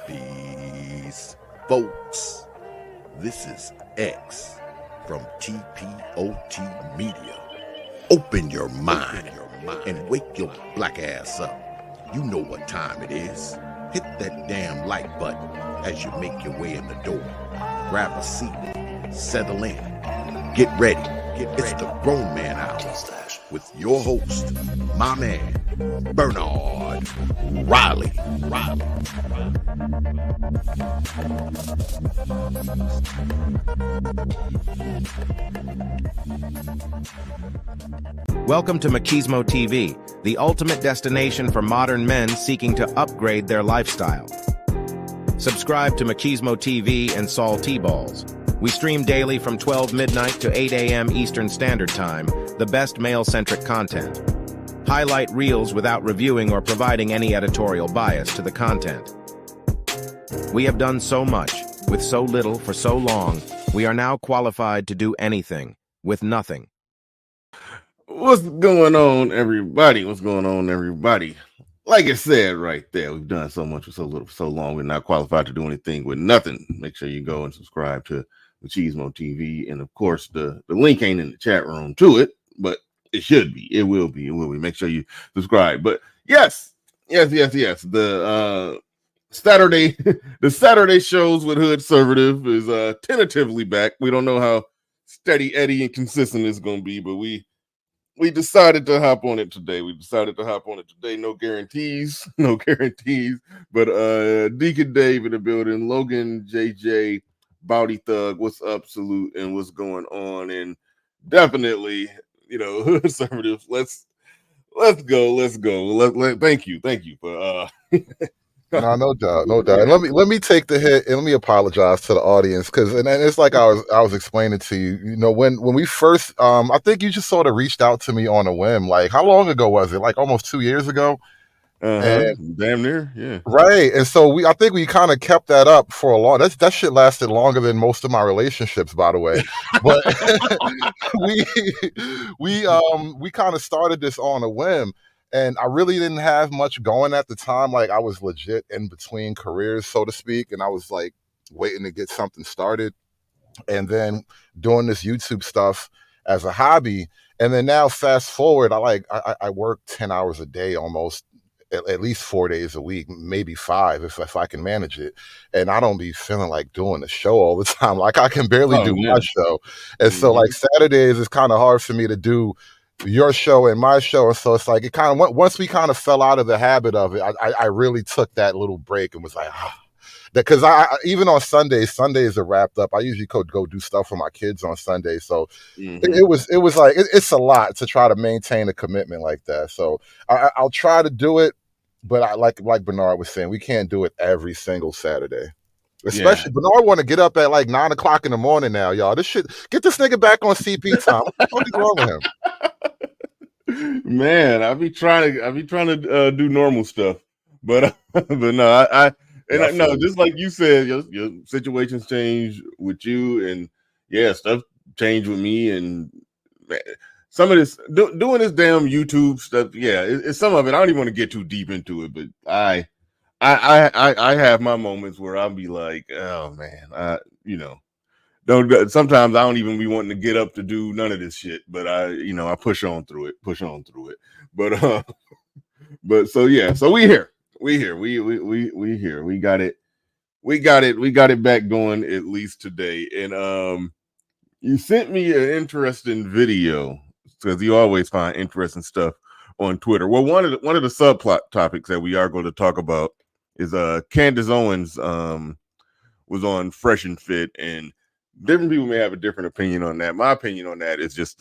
Peace, folks. This is X from TPOT Media. Open your mind and wake your black ass up. You know what time it is. Hit that damn like button as you make your way in the door. Grab a seat, settle in, get ready. It's the Grown Man Hour with your host, my man, Bernard Riley. Welcome to Machismo TV, the ultimate destination for modern men seeking to upgrade their lifestyle. Subscribe to Machismo TV and Saul T-Balls. We stream daily from 12 midnight to 8 a.m. Eastern Standard Time, the best male-centric content. Highlight reels without reviewing or providing any editorial bias to the content. We have done so much, with so little for so long, we are now qualified to do anything, with nothing. What's going on, everybody? Like I said right there, we've done so much with so little for so long, we're not qualified to do anything with nothing. Make sure you go and subscribe to Machismo TV. And of course, the link ain't in the chat room to it, but it should be. It will be. Make sure you subscribe. But yes. The Saturday shows with Hood Conservative is tentatively back. We don't know how steady Eddie and consistent it's going to be, but we decided to hop on it today. No guarantees. But Deacon Dave in the building, Logan, JJ, Bowdy Thug, what's up, Salute, and what's going on? And definitely, Hood Conservative. Let's go. Thank you for No doubt. And let me take the hit and let me apologize to the audience because and it's like I was explaining to you. When we first I think you just sort of reached out to me on a whim. Like how long ago was it? Like almost 2 years ago. And, damn near, yeah. Right. And so I think we kind of kept that up for a long. That shit lasted longer than most of my relationships, by the way. But we kind of started this on a whim. And I really didn't have much going at the time. Like I was legit in between careers, so to speak. And I was like waiting to get something started. And then doing this YouTube stuff as a hobby. And then now fast forward, I work 10 hours a day almost, at least 4 days a week, maybe 5 if I can manage it. And I don't be feeling like doing the show all the time. Like I can barely do my show. And so like Saturdays is kind of hard for me to do your show and my show. And so it's like, it kind of once we kind of fell out of the habit of it, I really took that little break and was like, because I even on Sundays are wrapped up. I usually go do stuff for my kids on Sundays. So it was like, it's a lot to try to maintain a commitment like that. So I'll try to do it. But I like Bernard was saying, we can't do it every single Saturday. Especially Bernard want to get up at like 9 o'clock in the morning now, y'all. This shit, get this nigga back on CP time. What the fuck is wrong with him? Man, I be trying to do normal stuff, but no, no, just like you said, your situations change with you, and stuff changed with me, and man, some of this doing this damn YouTube stuff, it's some of it. I don't even want to get too deep into it, but I have my moments where I'll be like, oh man, don't. Sometimes I don't even be wanting to get up to do none of this shit, but I push on through it. But so we here. We here. We got it back going at least today. And you sent me an interesting video because you always find interesting stuff on Twitter. Well, one of the subplot topics that we are going to talk about is Candace Owens was on Fresh and Fit, and different people may have a different opinion on that. My opinion on that is just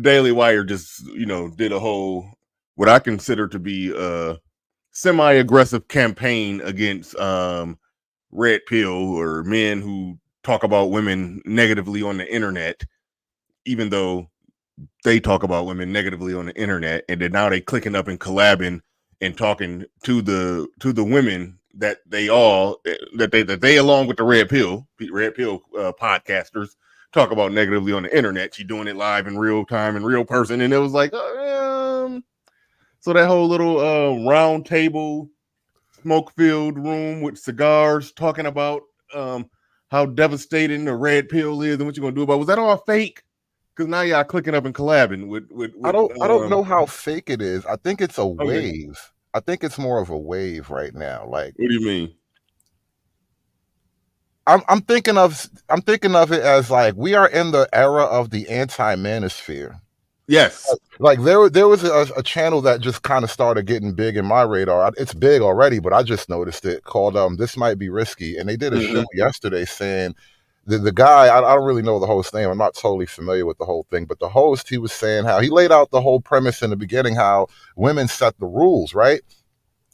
Daily Wire just did a whole what I consider to be a semi-aggressive campaign against red pill or men who talk about women negatively on the internet, even though they talk about women negatively on the internet, and then now they clicking up and collabing and talking to the women that they along with the red pill podcasters talk about negatively on the internet. She doing it live in real time in real person, and it was like so that whole little round table smoke-filled room with cigars, talking about how devastating the red pill is and what you're gonna do about it. Was that all fake? Because now y'all clicking up and collabing with I don't know how fake it is. I think it's a okay. wave. I think it's more of a wave right now. Like, What do you mean? I'm thinking of it as like we are in the era of the anti-manosphere. Yes. Like there was a channel that just kind of started getting big in my radar. It's big already, but I just noticed it, called This Might Be Risky, and they did a show yesterday saying the guy, I don't really know the host's name. I'm not totally familiar with the whole thing, but the host, he was saying how he laid out the whole premise in the beginning, how women set the rules, right?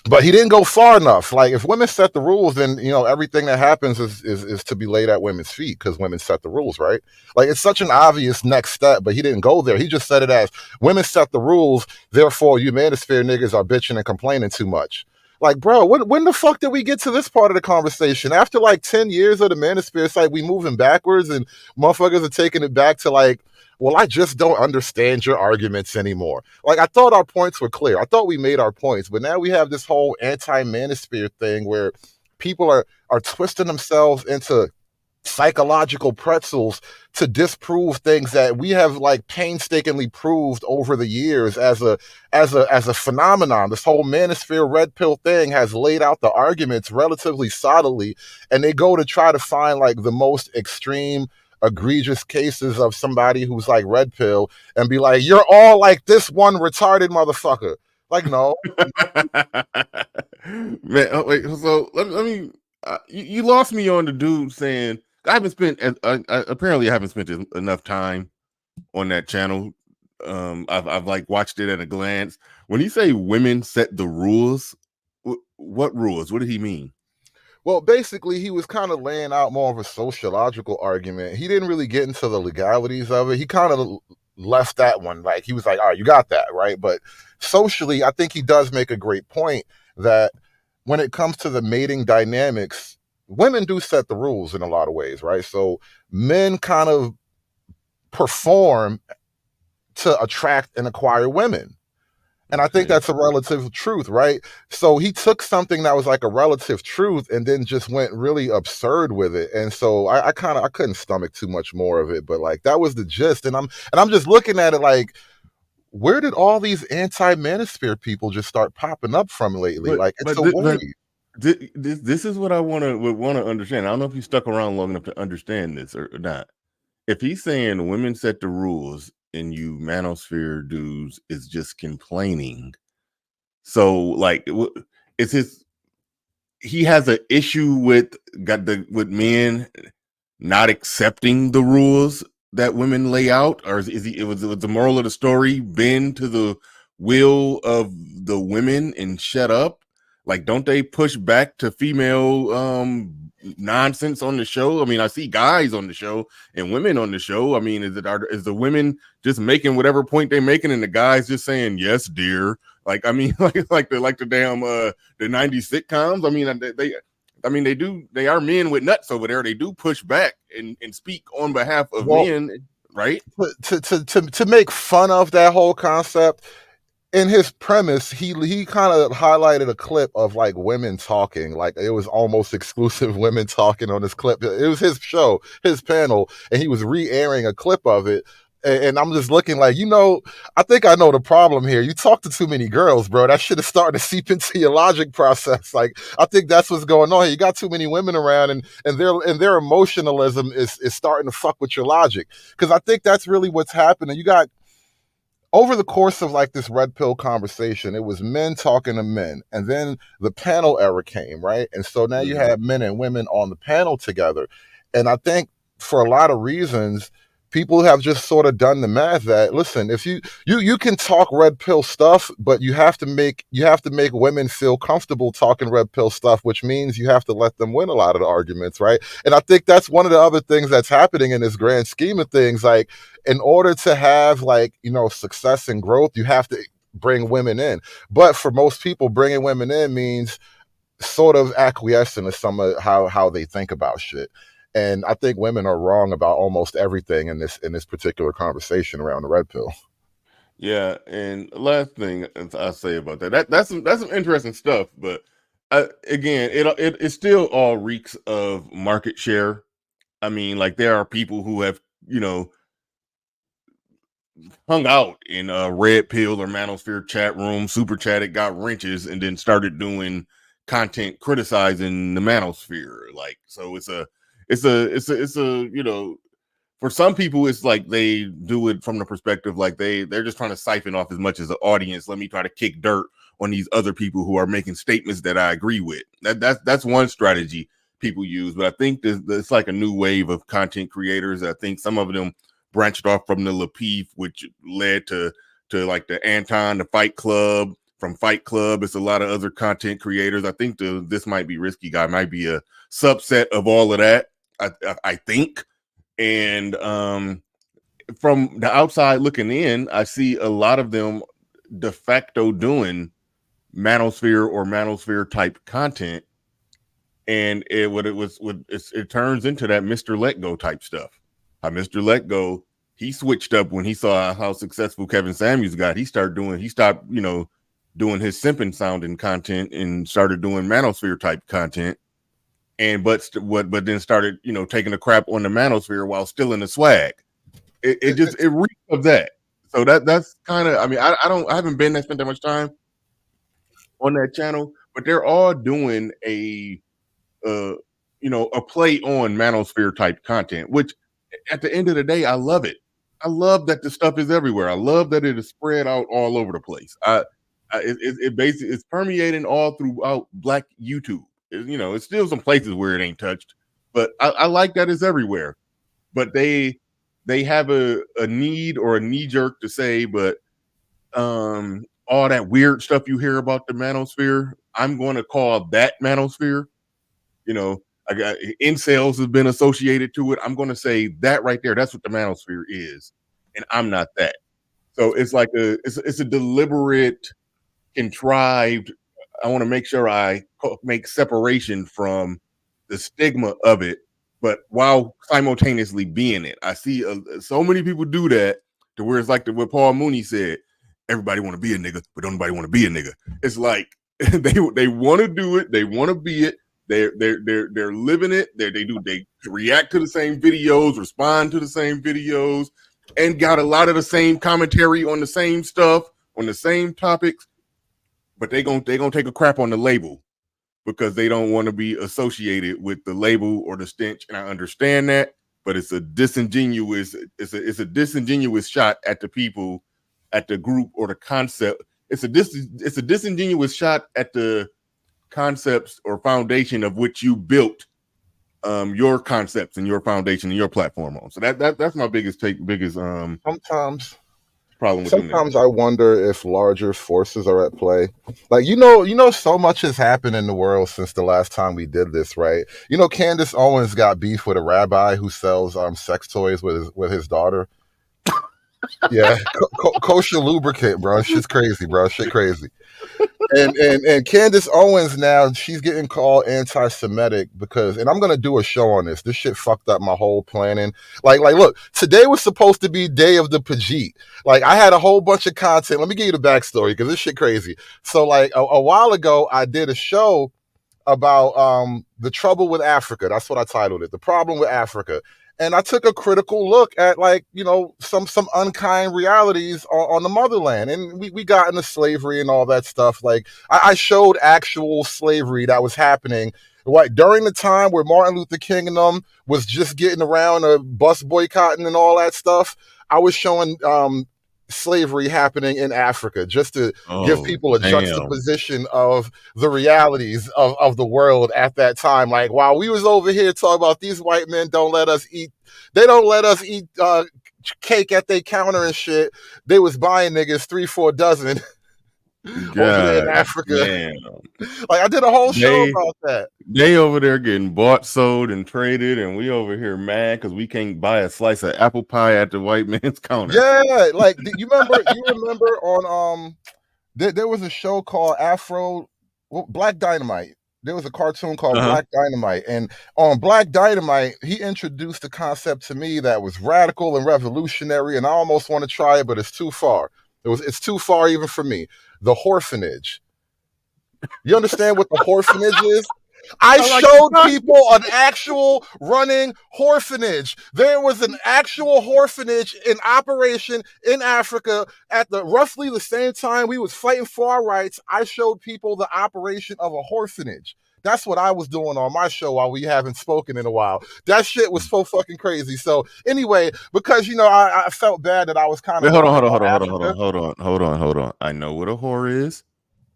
But he didn't go far enough. Like, if women set the rules, then everything that happens is to be laid at women's feet because women set the rules, right? Like, it's such an obvious next step, but he didn't go there. He just said it as women set the rules, therefore you manosphere niggas are bitching and complaining too much. Like, bro, when the fuck did we get to this part of the conversation? After like 10 years of the manosphere, it's like we moving backwards and motherfuckers are taking it back to like, well, I just don't understand your arguments anymore. Like, I thought our points were clear. I thought we made our points, but now we have this whole anti-manosphere thing where people are twisting themselves into psychological pretzels to disprove things that we have like painstakingly proved over the years as a phenomenon. This whole manosphere red pill thing has laid out the arguments relatively solidly, and they go to try to find like the most extreme egregious cases of somebody who's like red pill and be like, you're all like this one retarded motherfucker. Like, no. Man, wait, so let me you lost me on the dude saying I apparently I haven't spent enough time on that channel. I've like watched it at a glance. When he say women set the rules, what rules? What did he mean? Well, basically, he was kind of laying out more of a sociological argument. He didn't really get into the legalities of it. He kind of left that one. Like, he was like, all right, you got that, right? But socially, I think he does make a great point that when it comes to the mating dynamics, women do set the rules in a lot of ways, right? So men kind of perform to attract and acquire women. And I think that's a relative truth, right? So he took something that was like a relative truth and then just went really absurd with it. And so I couldn't stomach too much more of it, but like that was the gist. And I'm just looking at it like, where did all these anti-manosphere people just start popping up from lately? It's a wave. This is what I would want to understand. I don't know if you stuck around long enough to understand this or not. If he's saying women set the rules and you manosphere dudes is just complaining, so like he has an issue with men not accepting the rules that women lay out, or was the moral of the story bend to the will of the women and shut up? Like, don't they push back to female nonsense on the show? I mean, I see guys on the show and women on the show. I mean, is the women just making whatever point they're making and the guys just saying yes, dear? Like, I mean, like the damn the 90s sitcoms. I mean, they are men with nuts over there. They do push back and speak on behalf of men, right? To make fun of that whole concept. In his premise, he kind of highlighted a clip of like women talking, like it was almost exclusive women talking on this clip. It was his show, his panel, and he was re-airing a clip of it. And I'm just looking like, I think I know the problem here. You talk to too many girls, bro. That shit is starting to seep into your logic process. Like, I think that's what's going on here. You got too many women around, and their emotionalism is starting to fuck with your logic. Because I think that's really what's happening. You got, over the course of like this red pill conversation, it was men talking to men, and then the panel era came, right? And so now you have men and women on the panel together. And I think for a lot of reasons, people have just sort of done the math that, listen, if you can talk red pill stuff, but you have to make women feel comfortable talking red pill stuff, which means you have to let them win a lot of the arguments, right? And I think that's one of the other things that's happening in this grand scheme of things. Like, in order to have like, success and growth, you have to bring women in. But for most people, bringing women in means sort of acquiescing to some of how they think about shit. And I think women are wrong about almost everything in this particular conversation around the red pill. Yeah, and last thing I'll say about that's some interesting stuff. But again, it still all reeks of market share. I mean, like there are people who have, you know, hung out in a red pill or manosphere chat room, super chatted, got wrenches, and then started doing content criticizing the manosphere. Like, so it's a, you know, for some people, it's like they do it from the perspective like they're just trying to siphon off as much as the audience. Let me try to kick dirt on these other people who are making statements that I agree with. That's one strategy people use. But I think it's like a new wave of content creators. I think some of them branched off from the Lapeef, which led to like the Anton, the Fight Club. From Fight Club, it's a lot of other content creators. I think This Might Be Risky guy might be a subset of all of that. I think. And from the outside looking in, I see a lot of them de facto doing manosphere or manosphere type content, and it turns into that Mr. Let Go type stuff. How Mr. Let Go, he switched up when he saw how successful Kevin Samuels got. He stopped, you know, doing his simping sounding content and started doing manosphere type content. And but then started, you know, taking a crap on the manosphere while still in the swag. It reeks of that. So that's kind of, I mean, I haven't spent that much time on that channel, but they're all doing a you know, a play on manosphere type content, which at the end of the day, I love it. I love that the stuff is everywhere. I love that it is spread out all over the place. It basically it's permeating all throughout Black YouTube. You know, it's still some places where it ain't touched, but I like that it's everywhere. But they have a need or a knee jerk to say, but all that weird stuff you hear about the manosphere, I'm going to call that manosphere. You know, I got incels have been associated to it. I'm going to say that right there. That's what the manosphere is, and I'm not that. So it's like it's a deliberate, contrived. I want to make sure I make separation from the stigma of it, but while simultaneously being it. I see so many people do that to where it's like what Paul Mooney said: everybody want to be a nigga, but don't nobody want to be a nigga. It's like they want to do it, they want to be it, they're living it. They react to the same videos, respond to the same videos, and got a lot of the same commentary on the same stuff, on the same topics. But they gonna take a crap on the label because they don't want to be associated with the label or the stench. And I understand that, but it's a disingenuous shot at the people, at the group or the concept. It's a disingenuous shot at the concepts or foundation of which you built your concepts and your foundation and your platform on. So that's my biggest Sometimes I wonder if larger forces are at play. Like, you know, so much has happened in the world since the last time we did this, right? You know, Candace Owens got beef with a rabbi who sells sex toys with his daughter. Yeah, kosher lubricant, bro. Shit's crazy, bro. Shit crazy. And Candace Owens now, she's getting called anti-Semitic because, and I'm gonna do a show on this. This shit fucked up my whole planning. Like, look, today was supposed to be Day of the Pajit. Like, I had a whole bunch of content. Let me give you the backstory because this shit crazy. So, like, a while ago, I did a show about the trouble with Africa. That's what I titled it, The Problem with Africa. And I took a critical look at, like, you know, some unkind realities on the motherland. And we got into slavery and all that stuff. Like, I showed actual slavery that was happening during the time where Martin Luther King and them was just getting around bus boycotting and all that stuff. I was showing slavery happening in Africa just to give people a juxtaposition of the realities of the world at that time. Like, while we was over here talking about these white men don't let us eat cake at their counter and shit, they was buying niggas 3-4 dozen over there in Africa. Man. Like, I did a whole show about that. They over there getting bought, sold, and traded, and we over here mad because we can't buy a slice of apple pie at the white man's counter. Yeah, like, you remember on there was a show called Black Dynamite. There was a cartoon called Black Dynamite, and on Black Dynamite, he introduced the concept to me that was radical and revolutionary, and I almost want to try it, but it's too far. It's too far even for me. The orphanage. You understand what the orphanage is? I like showed people an actual running orphanage. There was an actual orphanage in operation in Africa at the roughly the same time we was fighting for our rights. I showed people the operation of a orphanage. That's what I was doing on my show while we haven't spoken in a while. That shit was so fucking crazy. So anyway, because I felt bad that I was kind of Hold on, Africa. hold on. I know what a whore is.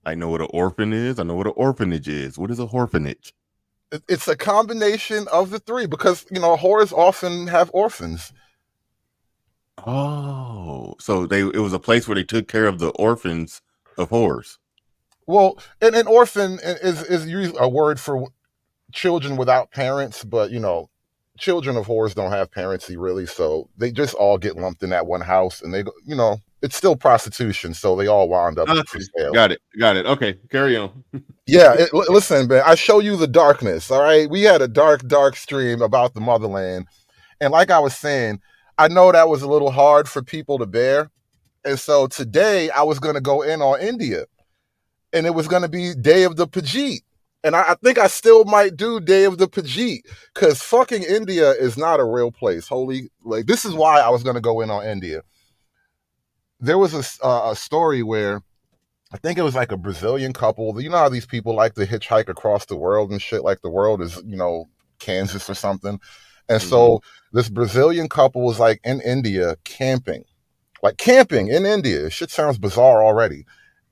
I know what an orphan is. I know what an orphanage is. What is a orphanage? It's a combination of the three because whores often have orphans. Oh, so it was a place where they took care of the orphans of whores. Well, an orphan is usually a word for children without parents, but children of whores don't have parents really, so they just all get lumped in that one house, and they it's still prostitution, so they all wound up for sale. Got it. Okay, carry on. Yeah, listen, man, I show you the darkness. All right, we had a dark stream about the motherland, and like I was saying, I know that was a little hard for people to bear, and so today I was going to go in on India, and it was going to be Day of the Pajit. And I think I still might do Day of the Pajit because fucking India is not a real place. This is why I was going to go in on India. There was a story where I think it was like a Brazilian couple. You know how these people like to hitchhike across the world and shit, like the world is, Kansas or something. And so this Brazilian couple was like in India camping in India. Shit sounds bizarre already.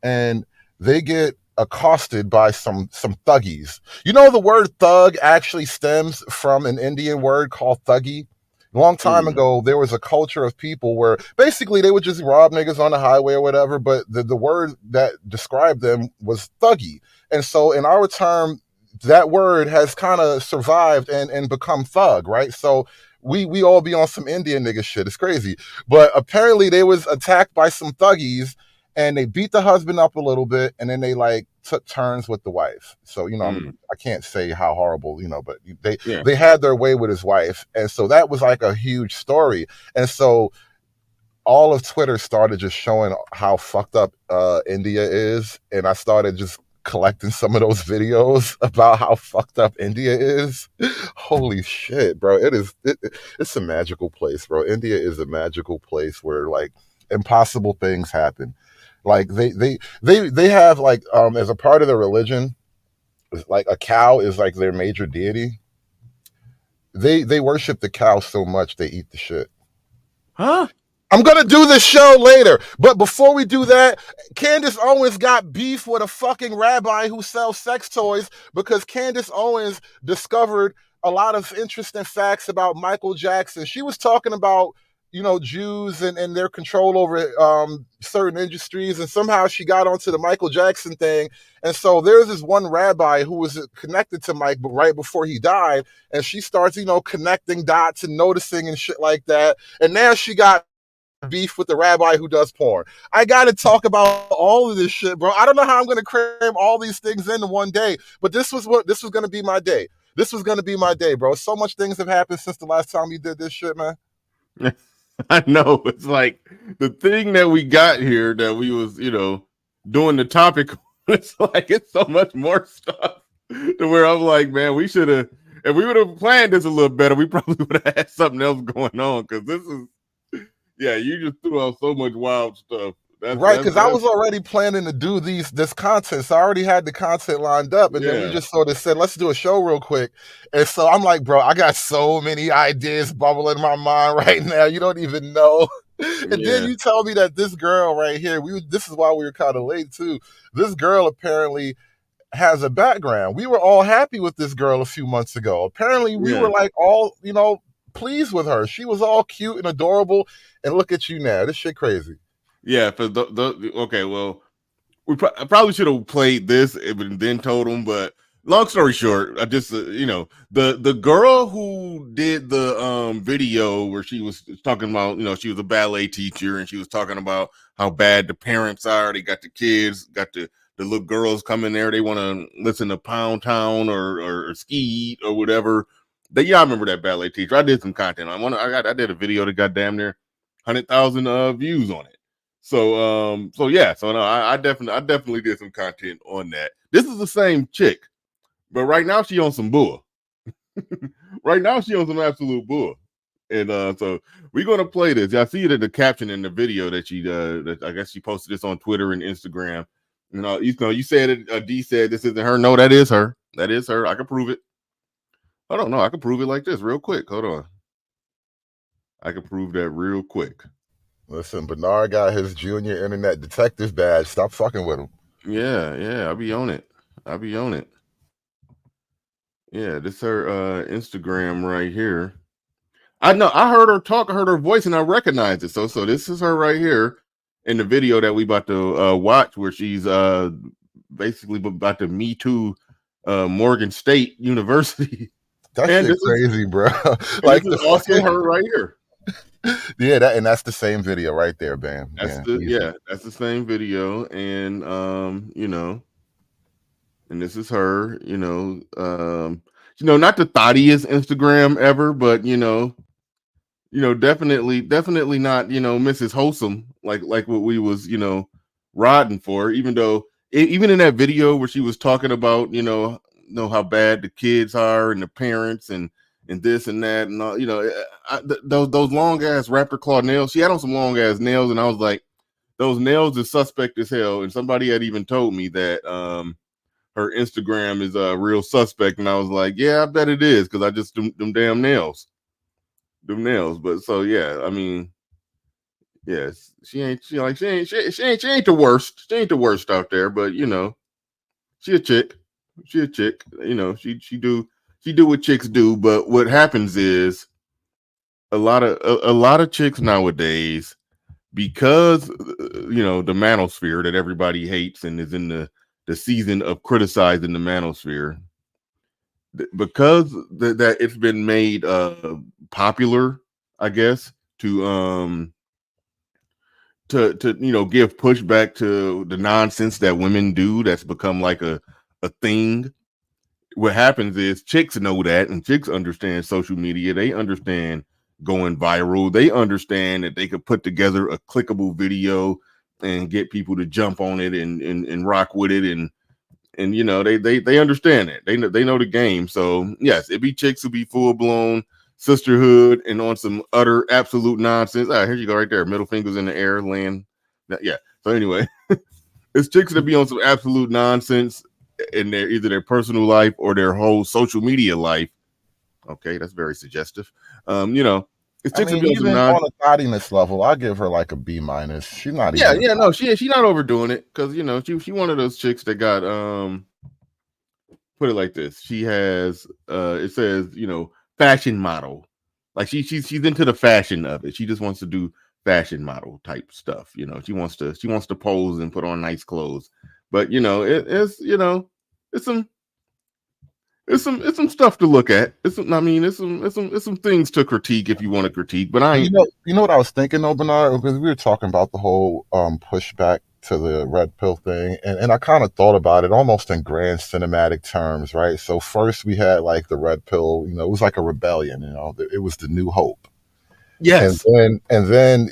And they get accosted by some thuggies. The word thug actually stems from an Indian word called thuggy. A long time ago, there was a culture of people where basically they would just rob niggas on the highway or whatever, but the word that described them was thuggy. And so in our term, that word has kind of survived and become thug, right? So we all be on some Indian nigga shit. It's crazy. But apparently they was attacked by some thuggies, and they beat the husband up a little bit, and then they took turns with the wife. So I can't say how horrible, but they had their way with his wife, and so that was like a huge story. And so all of Twitter started just showing how fucked up India is, and I started just collecting some of those videos about how fucked up India is. Holy shit, bro! It's a magical place, bro. India is a magical place where impossible things happen. Like they have as a part of their religion, like a cow is like their major deity. They worship the cow so much they eat the shit. Huh? I'm gonna do this show later, but before we do that, Candace Owens got beef with a fucking rabbi who sells sex toys because Candace Owens discovered a lot of interesting facts about Michael Jackson. She was talking about Jews and their control over certain industries, and somehow she got onto the Michael Jackson thing. And so there's this one rabbi who was connected to Mike right before he died, and she starts connecting dots and noticing and shit like that. And now she got beef with the rabbi who does porn. I gotta talk about all of this shit, bro. I don't know how I'm gonna cram all these things into one day, but this was gonna be my day. This was gonna be my day, bro. So much things have happened since the last time we did this shit, man. I know. It's like the thing that we got here that we was, doing the topic. It's like it's so much more stuff to where I'm like, man, we should have, if we would have planned this a little better, we probably would have had something else going on, because this is, you just threw out so much wild stuff. Right, because I was already planning to do this content, so I already had the content lined up, and then we just sort of said, let's do a show real quick. And so I'm like, bro, I got so many ideas bubbling in my mind right now, you don't even know. And then you tell me that this girl right here, this is why we were kind of late too. This girl apparently has a background. We were all happy with this girl a few months ago. Apparently we were all, pleased with her. She was all cute and adorable, and look at you now. This shit crazy. Yeah, for okay, well, I probably should have played this and then told them, but long story short, I just the girl who did the video where she was talking about, she was a ballet teacher, and she was talking about how bad the parents are. They got the kids, got the little girls come in there, they want to listen to Pound Town or Skeet or whatever. I remember that ballet teacher. I did some content on I did a video that got damn near 100,000 views on it. So yeah, so no, I definitely did some content on that. This is the same chick, but right now she on some bull. Right now she on some absolute bull. And so we're gonna play this. I see it in the caption in the video that that I guess she posted this on Twitter and Instagram. You said it. D said this isn't her. No, that is her. That is her. I can prove it. I don't know. I can prove it like this real quick. Hold on. I can prove that real quick. Listen, Bernard got his junior internet detective badge. Stop fucking with him. Yeah. I'll be on it. Yeah, this her Instagram right here. I know. I heard her talk. I heard her voice, and I recognize it. So this is her right here in the video that we about to watch, where she's basically about to Me Too Morgan State University. That shit crazy, bro. Like this is also her right here. Yeah, that's the same video right there, Bam. That's the same video, and and this is her, not the thottiest Instagram ever, but definitely not, Mrs. Wholesome, like what we was, rodding for, even though even in that video where she was talking about, how bad the kids are and the parents and this and that and all, those long ass raptor claw nails. She had on some long ass nails, and I was like, those nails is suspect as hell. And somebody had even told me that her Instagram is a real suspect, and I was like, yeah, I bet it is, because I just them damn nails, But so yeah, I mean, yes, she ain't the worst. She ain't the worst out there, but she a chick. She do what chicks do. But what happens is a lot of chicks nowadays, because the manosphere that everybody hates and is in the season of criticizing the manosphere, because that it's been made popular, I guess, to give pushback to the nonsense that women do, that's become like a thing. What happens is chicks know that, and chicks understand social media. They understand going viral. They understand that they could put together a clickable video and get people to jump on it and rock with it, and they understand it. They know the game. So yes, it be chicks who be full blown sisterhood and on some utter absolute nonsense. Here you go, right there, middle fingers in the air, land. Yeah. So anyway, it's chicks that be on some absolute nonsense in either their personal life or their whole social media life. Okay, that's very suggestive. It's chicks that be on some on a thottiness level, I give her like a B-. She's not even. No, she's not overdoing it, because she one of those chicks that got put it like this. She has it says, fashion model. Like she's into the fashion of it. She just wants to do fashion model type stuff. She wants to pose and put on nice clothes. But it's some stuff to look at. It's some things to critique if you want to critique. But I ain't. You know what I was thinking though, Bernard, because we were talking about the whole pushback to the red pill thing, and I kind of thought about it almost in grand cinematic terms, right? So first we had like the red pill, it was like a rebellion, it was the new hope. Yes. And then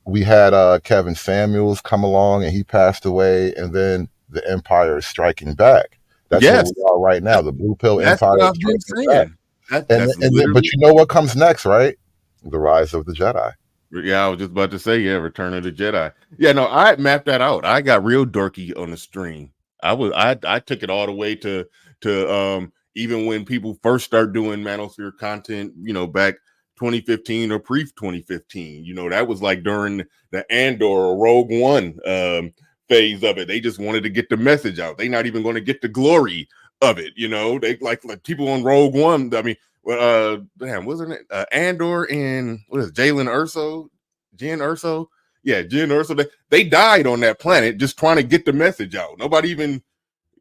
we had Kevin Samuels come along, and he passed away, and then the empire is striking back. That's where we are right now. The blue pill empire is striking back. But you know what comes next, right? The rise of the Jedi. Yeah, I was just about to say, Return of the Jedi. Yeah, no, I mapped that out. I got real dorky on the stream. I took it all the way to even when people first start doing manosphere content, back 2015 or pre-2015. That was like during the Andor or Rogue One phase of it. They just wanted to get the message out. They not even going to get the glory of it. They like people on Rogue One. I mean, wasn't it Andor and what is it, Jyn Erso? Yeah, Jyn Erso. They died on that planet just trying to get the message out. Nobody even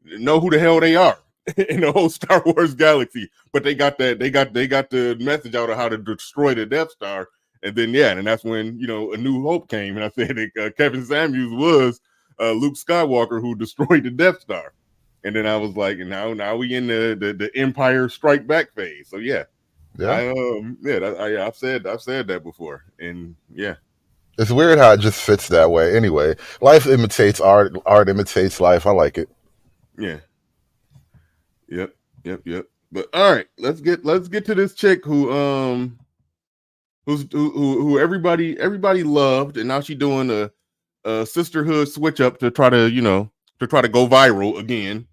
know who the hell they are in the whole Star Wars galaxy. But they got the message out of how to destroy the Death Star. And then and that's when A New Hope came, and I said that Kevin Samuels was Luke Skywalker who destroyed the Death Star. And then I was like, now we in the Empire Strike Back phase. So I've said that before, and yeah. It's weird how it just fits that way. Anyway, life imitates art. Art imitates life. I like it. Yeah. Yep. Yep. But all right, let's get to this chick who everybody loved, and now she's doing a sisterhood switch up to try to go viral again.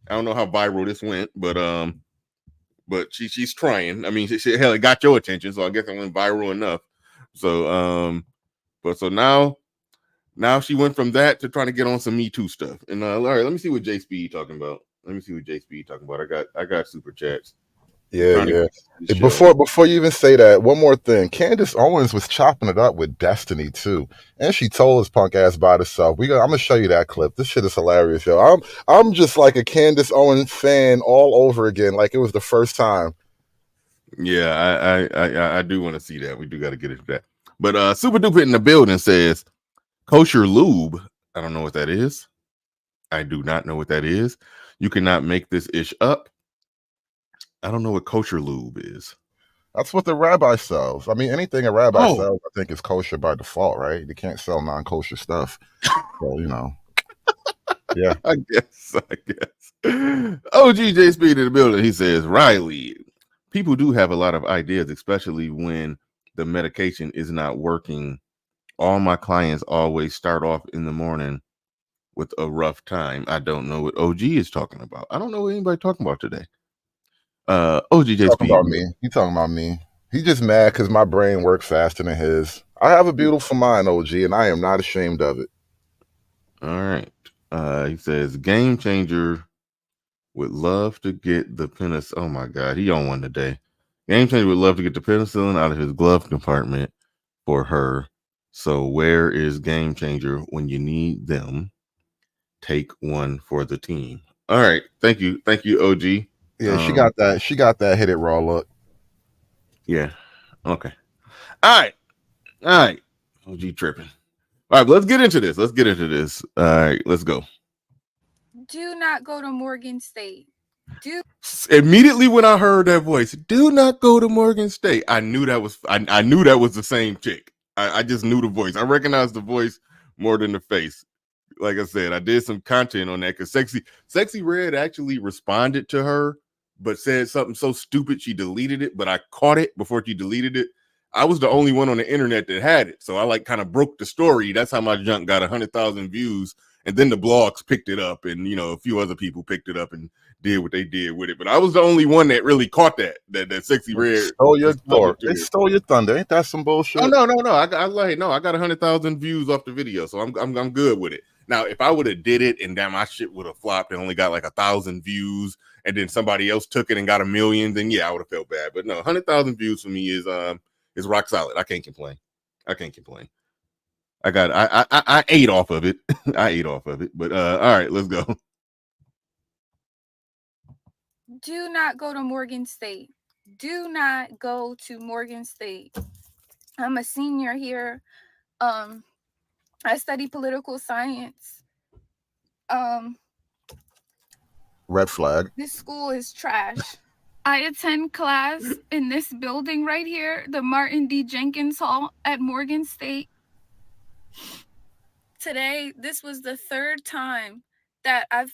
I don't know how viral this went, but she's trying. I mean, she hell, it got your attention, so I guess it went viral enough. So but so now she went from that to trying to get on some Me Too stuff. And all right, let me see what J Speed talking about. I got super chats. Yeah. Before you even say that, one more thing. Candace Owens was chopping it up with Destiny too, and she told his punk ass about herself. I'm gonna show you that clip. This shit is hilarious, yo. I'm just like a Candace Owens fan all over again, like it was the first time. Yeah, I do want to see that. We do got to get into that. But Super Duper in the building says kosher lube. I don't know what that is. I do not know what that is. You cannot make this ish up. I don't know what kosher lube is. That's what the rabbi sells. I mean, anything a rabbi sells, I think, is kosher by default, right? They can't sell non-kosher stuff. So, yeah. I guess. OGJ Speed in the building. He says, Riley, people do have a lot of ideas, especially when the medication is not working. All my clients always start off in the morning with a rough time. I don't know what OG is talking about. I don't know what anybody talking about today. OGJ Speed. He talking about me. He just mad because my brain works faster than his. I have a beautiful mind, OG, and I am not ashamed of it. All right. He says, Game Changer would love to get the penicillin. Oh my God, he on one today. Game Changer would love to get the penicillin out of his glove compartment for her. So where is Game Changer when you need them? Take one for the team. All right. Thank you, OG. Yeah, she got that. She got that hit it raw look. Yeah. Okay. All right. OG tripping. All right, let's get into this. All right, let's go. Do not go to Morgan State. Immediately when I heard that voice, do not go to Morgan State. I knew that was I knew that was the same chick. I just knew the voice. I recognized the voice more than the face. Like I said, I did some content on that because Sexy Red actually responded to her, but said something so stupid she deleted it. But I caught it before she deleted it. I was the only one on the internet that had it, so I kind of broke the story. That's how my junk got 100,000 views, and then the blogs picked it up, and a few other people picked it up and did what they did with it. But I was the only one that really caught that Sexy Red stole your thunder. They stole your thunder. Ain't that some bullshit? Oh no! I got 100,000 views off the video, so I'm good with it. Now, if I would have did it and damn my shit would have flopped and only got 1,000 views, and then somebody else took it and got 1 million, then yeah, I would have felt bad. But no, 100,000 views for me is rock solid. I can't complain. I ate off of it. But all right, let's go. Do not go to Morgan State. Do not go to Morgan State. I'm a senior here. I study political science. Red flag. This school is trash. I attend class in this building right here, the Martin D. Jenkins Hall at Morgan State. Today, this was the third time that I've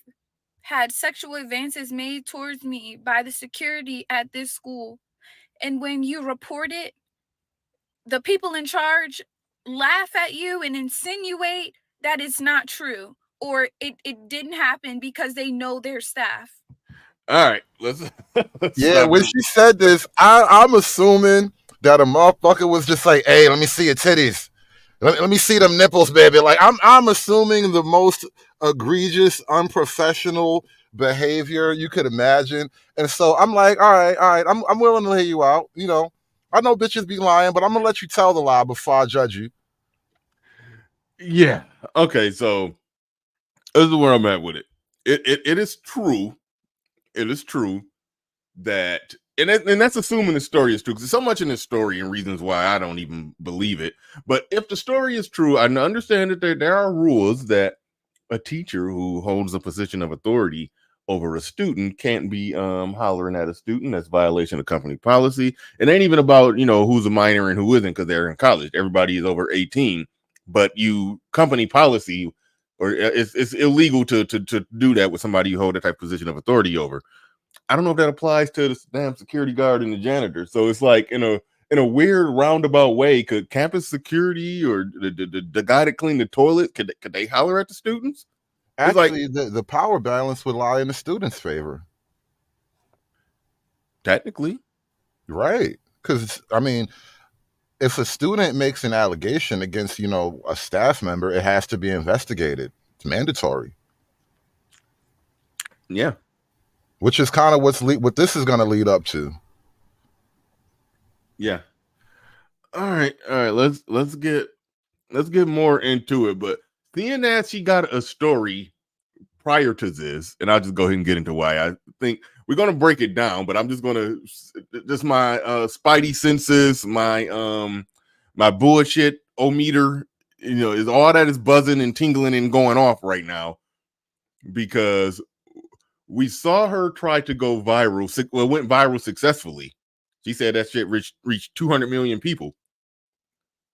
had sexual advances made towards me by the security at this school. And when you report it, the people in charge laugh at you and insinuate that it's not true or it didn't happen because they know their staff. All right, let's yeah, when she said this, I'm assuming that a motherfucker was just like, hey, let me see your titties. Let me see them nipples, baby. Like I'm assuming the most egregious, unprofessional behavior you could imagine. And so I'm like, all right, I'm willing to hear you out. I know bitches be lying, but I'm gonna let you tell the lie before I judge you. Yeah. Okay, so this is where I'm at with it. It is true. It is true that, and that's assuming the story is true, because there's so much in this story and reasons why I don't even believe it. But if the story is true, I understand that there are rules that a teacher who holds a position of authority over a student can't be hollering at a student. That's violation of company policy. It ain't even about who's a minor and who isn't, because they're in college. Everybody is over 18. but you company policy, or it's illegal to do that with somebody you hold that type of position of authority over. I don't know if that applies to the damn security guard and the janitor. So it's like in a weird roundabout way, could campus security or the guy that cleaned the toilet, could they holler at the students? It's Actually, the power balance would lie in the students' favor. Technically. Right. Because, I mean, if a student makes an allegation against, a staff member, it has to be investigated. It's mandatory. Yeah. Which is kind of what this is going to lead up to. Yeah. All right. Let's get more into it. But seeing that she got a story prior to this, and I'll just go ahead and get into why. I think we're gonna break it down, but I'm just gonna just my spidey senses, my bullshit meter, is all that is buzzing and tingling and going off right now, because we saw her try to go viral. Well, it went viral successfully. She said that shit reached 200 million people.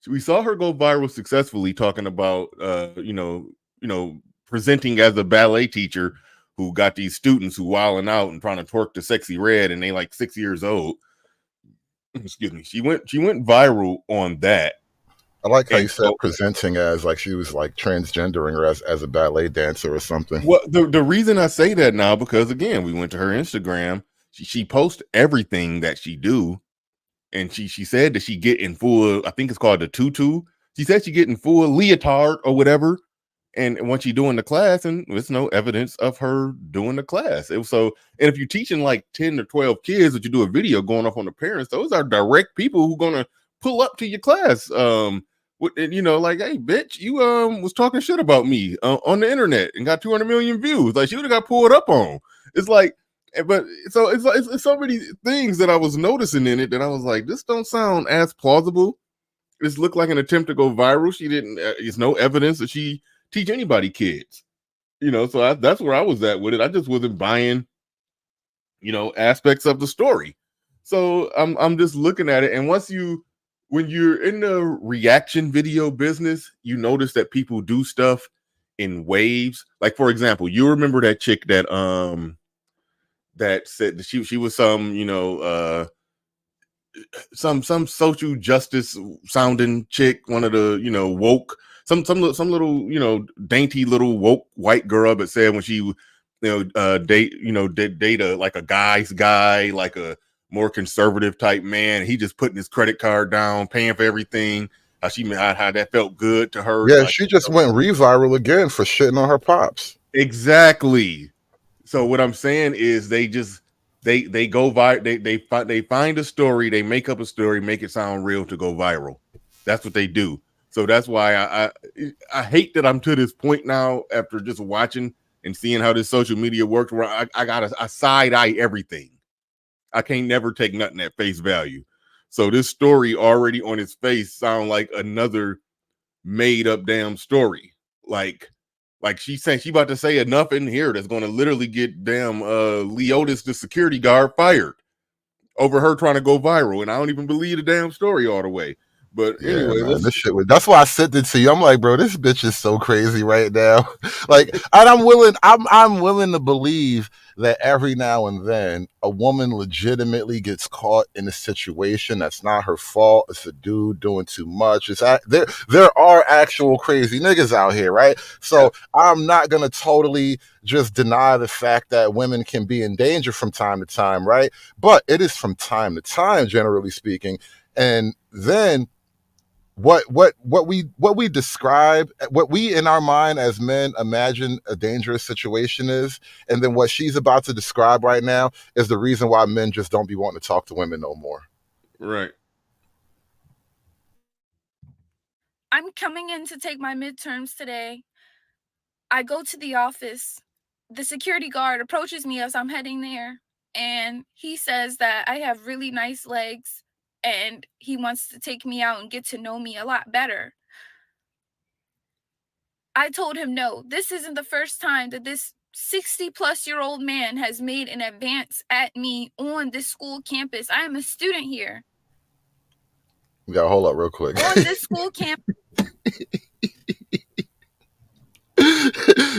So we saw her go viral successfully, talking about presenting as a ballet teacher who got these students who wilding out and trying to twerk the sexy red, and they like 6 years old. Excuse me. She went viral on that. I like how you said presenting as like she was like transgendering her as a ballet dancer or something. Well, the reason I say that now, because again, we went to her Instagram. She posts everything that she do, and she said that she get in full, I think it's called the tutu. She said she get in full leotard or whatever. And when she doing the class, and there's no evidence of her doing the class. And if you're teaching like 10 or 12 kids, that you do a video going off on the parents, those are direct people who gonna pull up to your class. Like, hey, bitch, you was talking shit about me on the internet and got 200 million views. Like, she would have got pulled up on. It's like, but so it's so many things that I was noticing in it that I was like, this don't sound as plausible. This looked like an attempt to go viral. She didn't. There's no evidence that she teach anybody kids, so that's where I was at with it. I just wasn't buying, aspects of the story. So I'm just looking at it, and when you're in the reaction video business, you notice that people do stuff in waves. Like, for example, you remember that chick that said that she was some social justice sounding chick, one of the woke, some little dainty little woke white girl, but said when she date like a guy's guy, like a more conservative type man, he just putting his credit card down, paying for everything. How that felt good to her. Yeah, like, she just went reviral again for shitting on her pops. Exactly. So what I'm saying is they go viral. They find a story, they make up a story, make it sound real to go viral. That's what they do. So that's why I hate that I'm to this point now after just watching and seeing how this social media works, where I gotta side eye everything. I can't never take nothing at face value. So this story already on its face sound like another made up damn story. Like she's saying she about to say enough in here that's going to literally get damn Leotis, the security guard, fired over her trying to go viral. And I don't even believe the damn story all the way. But anyway, man, this shit that's why I sent it to you. I'm like, bro, this bitch is so crazy right now. Like, and I'm willing to believe that every now and then a woman legitimately gets caught in a situation that's not her fault. It's a dude doing too much. There are actual crazy niggas out here, right? So I'm not gonna totally just deny the fact that women can be in danger from time to time, right? But it is from time to time, generally speaking. And then what we describe, what we in our mind as men imagine a dangerous situation is, and then what she's about to describe right now is the reason why men just don't be wanting to talk to women no more. Right. I'm coming in to take my midterms today. I go to the office. The security guard approaches me as I'm heading there, and he says that I have really nice legs, and he wants to take me out and get to know me a lot better. I told him no. This isn't the first time that this 60-plus-year-old man has made an advance at me on this school campus. I am a student here. We gotta hold up real quick. On this school campus.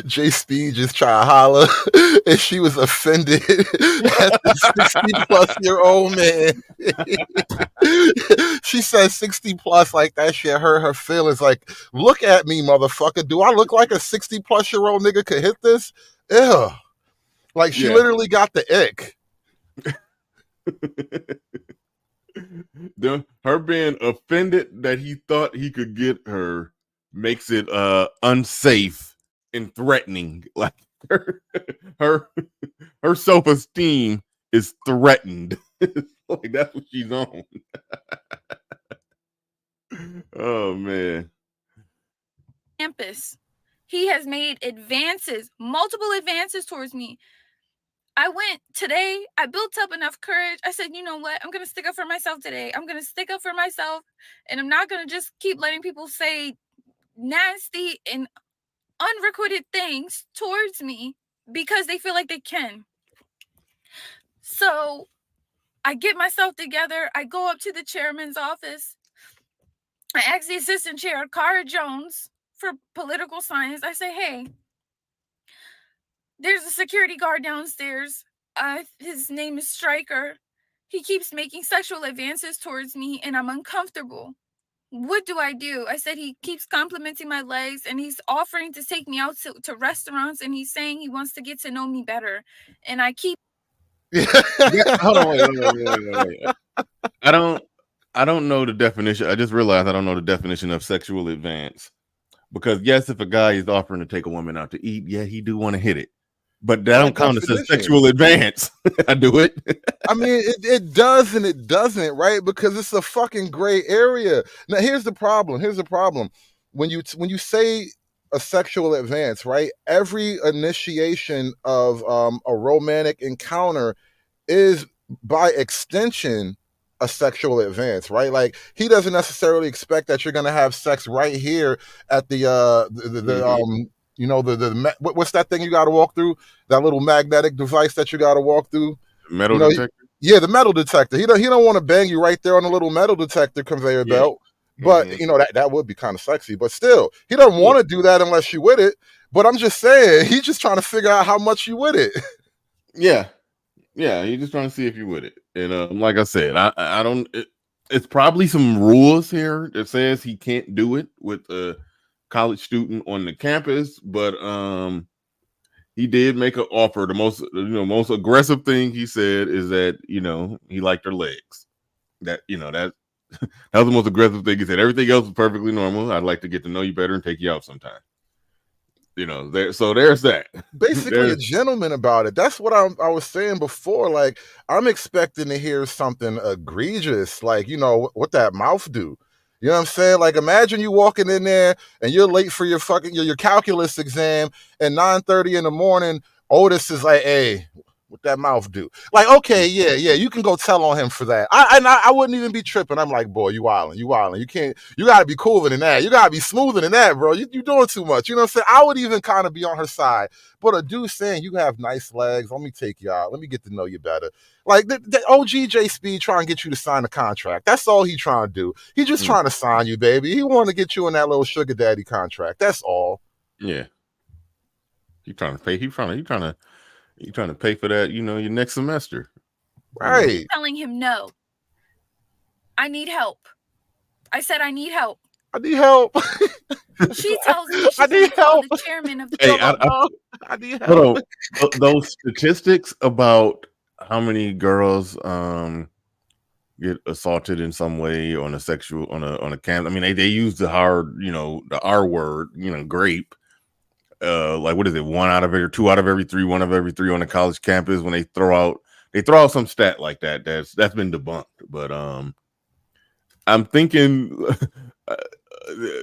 J Speed just try to holler, and she was offended at the 60-plus-year-old man. She said 60 plus like that shit hurt her feelings. Like, look at me, motherfucker. Do I look like a 60-plus-year-old nigga could hit this? Ew. Like, she literally got the ick. Her being offended that he thought he could get her makes it unsafe and threatening. Like her self-esteem is threatened. Like that's what she's on. Oh man. Campus. He has made advances, multiple advances towards me. I went today, I built up enough courage. I said, you know what? I'm going to stick up for myself today. I'm going to stick up for myself, and I'm not going to just keep letting people say nasty and unrequited things towards me because they feel like they can. So I get myself together. I go up to the chairman's office. I ask the assistant chair, Cara Jones, for political science. I say, hey, there's a security guard downstairs. His name is Stryker. He keeps making sexual advances towards me, and I'm uncomfortable. What do? I said he keeps complimenting my legs, and he's offering to take me out to restaurants, and he's saying he wants to get to know me better. And I keep... Hold on, wait. I don't know the definition. I just realized I don't know the definition of sexual advance. Because yes, if a guy is offering to take a woman out to eat, yeah, he do want to hit it. But that don't count as a sexual advance. I do it. I mean, it does and it doesn't, right? Because it's a fucking gray area. Now, here's the problem. When you say a sexual advance, right? Every initiation of a romantic encounter is, by extension, a sexual advance, right? Like, he doesn't necessarily expect that you're gonna have sex right here at what's that thing you got to walk through? That little magnetic device that you got to walk through. Metal detector. Yeah, the metal detector. He don't want to bang you right there on the little metal detector conveyor belt. But that would be kind of sexy. But still, he doesn't want to do that unless you with it. But I'm just saying, he's just trying to figure out how much you with it. Yeah, he's just trying to see if you with it. And like I said, I don't. It's probably some rules here that says he can't do it with a college student on the campus, but he did make an offer. The most aggressive thing he said is that he liked her legs. That that was the most aggressive thing he said. Everything else was perfectly normal. I'd like to get to know you better and take you out sometime. So there's that. Basically, a gentleman about it. That's what I was saying before. Like, I'm expecting to hear something egregious, like what that mouth do. You know what I'm saying? Like, imagine you walking in there and you're late for your calculus exam, and 9:30 in the morning, Otis is like, hey, what that mouth do? Like, okay, yeah, you can go tell on him for that. I wouldn't even be tripping. I'm like, boy, you wildin'. You gotta be cooler than that. You gotta be smoother than that, bro. You doing too much. You know what I'm saying? I would even kind of be on her side. But a dude saying, you have nice legs, let me take you out. Let me get to know you better. Like, the OGJ Speed trying to get you to sign a contract. That's all he trying to do. He just trying to sign you, baby. He want to get you in that little sugar daddy contract. That's all. Yeah. He trying to pay. He trying to pay for that, your next semester. Right. Telling him no. I need help. I said I need help. I need help. She tells me she's going to call the chairman of the I need help. Those statistics about how many girls get assaulted in some way on a camp. I mean, they use the hard, the R word, grape. Like, what is it? 1 out of every 2 out of every 3, 1 of every 3 on the college campus. When they throw out some stat like that, that's been debunked. But I'm thinking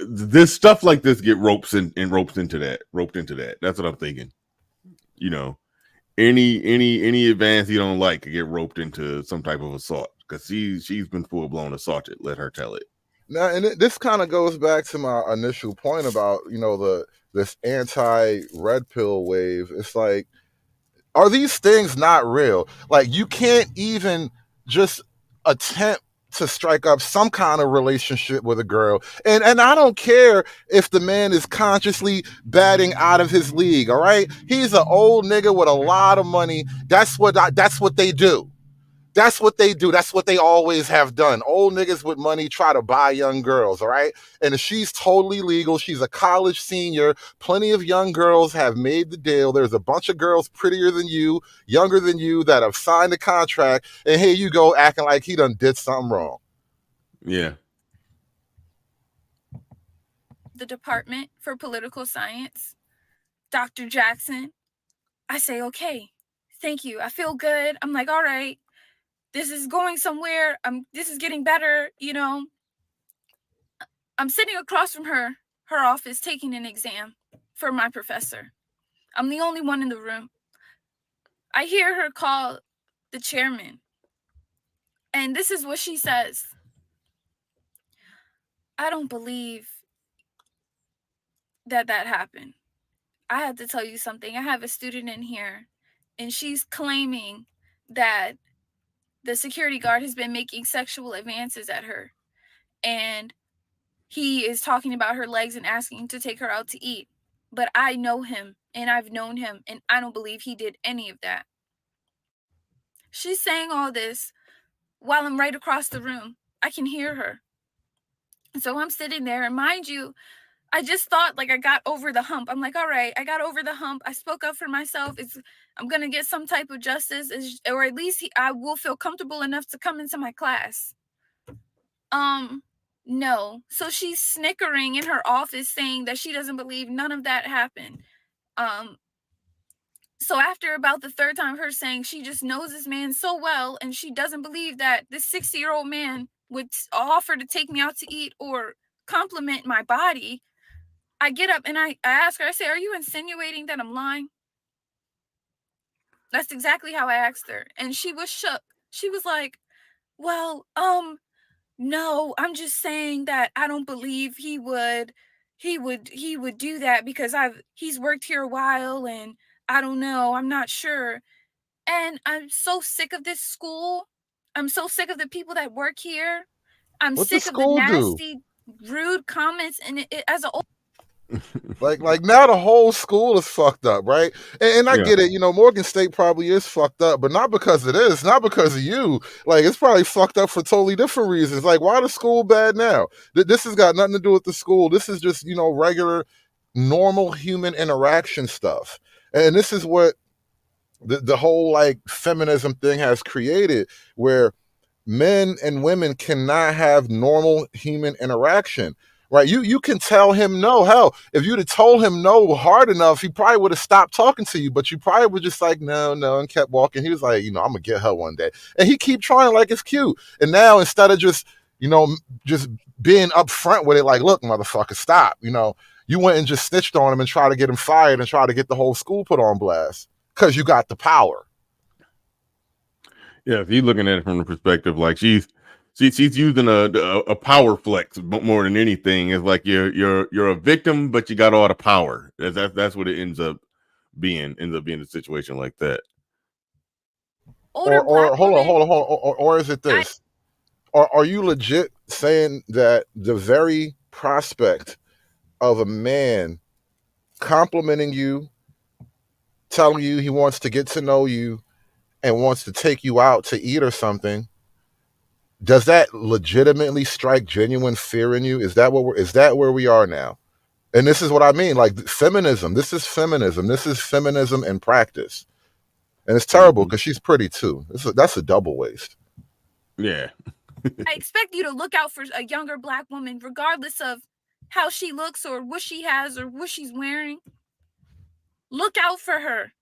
this stuff like this get roped into that. That's what I'm thinking. Any advance you don't like could get roped into some type of assault, because she's been full blown assaulted. Let her tell it. Now, and this kind of goes back to my initial point about this anti-red pill wave. It's like, are these things not real? Like, you can't even just attempt to strike up some kind of relationship with a girl. And I don't care if the man is consciously batting out of his league, all right? He's an old nigga with a lot of money. That's what they do. That's what they do. That's what they always have done. Old niggas with money try to buy young girls, all right? And if she's totally legal, she's a college senior. Plenty of young girls have made the deal. There's a bunch of girls prettier than you, younger than you, that have signed the contract. And here you go acting like he done did something wrong. Yeah. The Department for Political Science, Dr. Jackson. I say, okay, thank you. I feel good. I'm like, all right, this is going somewhere. This is getting better, you know. I'm sitting across from her office taking an exam for my professor. I'm the only one in the room. I hear her call the chairman. And this is what she says. I don't believe that happened. I have to tell you something. I have a student in here, and she's claiming that the security guard has been making sexual advances at her. And he is talking about her legs and asking to take her out to eat. But I know him, and I've known him, and I don't believe he did any of that. She's saying all this while I'm right across the room. I can hear her. So I'm sitting there, and mind you, I just thought like I got over the hump. I'm like, all right, I got over the hump. I spoke up for myself. I'm going to get some type of justice, or at least I will feel comfortable enough to come into my class. No. So she's snickering in her office saying that she doesn't believe none of that happened. So after about the third time of her saying she just knows this man so well and she doesn't believe that this 60-year-old man would offer to take me out to eat or compliment my body, I get up and I ask her, I say, are you insinuating that I'm lying? That's exactly how I asked her. And she was shook. She was like, well, no, I'm just saying that I don't believe he would do that because he's worked here a while and I don't know, I'm not sure. And I'm so sick of this school. I'm so sick of the people that work here. I'm sick of the nasty, rude comments. And as a like now the whole school is fucked up, right? And I get it, you know, Morgan State probably is fucked up, but not because of this, not because of you. Like, it's probably fucked up for totally different reasons. Like, why the school bad now? This has got nothing to do with the school. This is just, you know, regular, normal human interaction stuff. And this is what the whole like feminism thing has created, where men and women cannot have normal human interaction. Right, you can tell him no. Hell, if you'd have told him no hard enough, he probably would have stopped talking to you. But you probably were just like, no, and kept walking. He was like, you know, I'm gonna get her one day, and he keep trying like it's cute. And now instead of just, you know, just being upfront with it, like, look, motherfucker, stop. You know, you went and just snitched on him and tried to get him fired and try to get the whole school put on blast because you got the power. Yeah, if you're looking at it from the perspective, like she's using a power flex more than anything. It's like you're a victim, but you got all the power. That's what it ends up being a situation like that. Or hold on. Or is it this? Are you legit saying that the very prospect of a man complimenting you, telling you he wants to get to know you and wants to take you out to eat or something, does that legitimately strike genuine fear in you? Is that where we are now? And this is what I mean, like feminism. This is feminism. This is feminism in practice. And it's terrible because she's pretty too. That's a double waste. Yeah. I expect you to look out for a younger Black woman, regardless of how she looks or what she has or what she's wearing. Look out for her.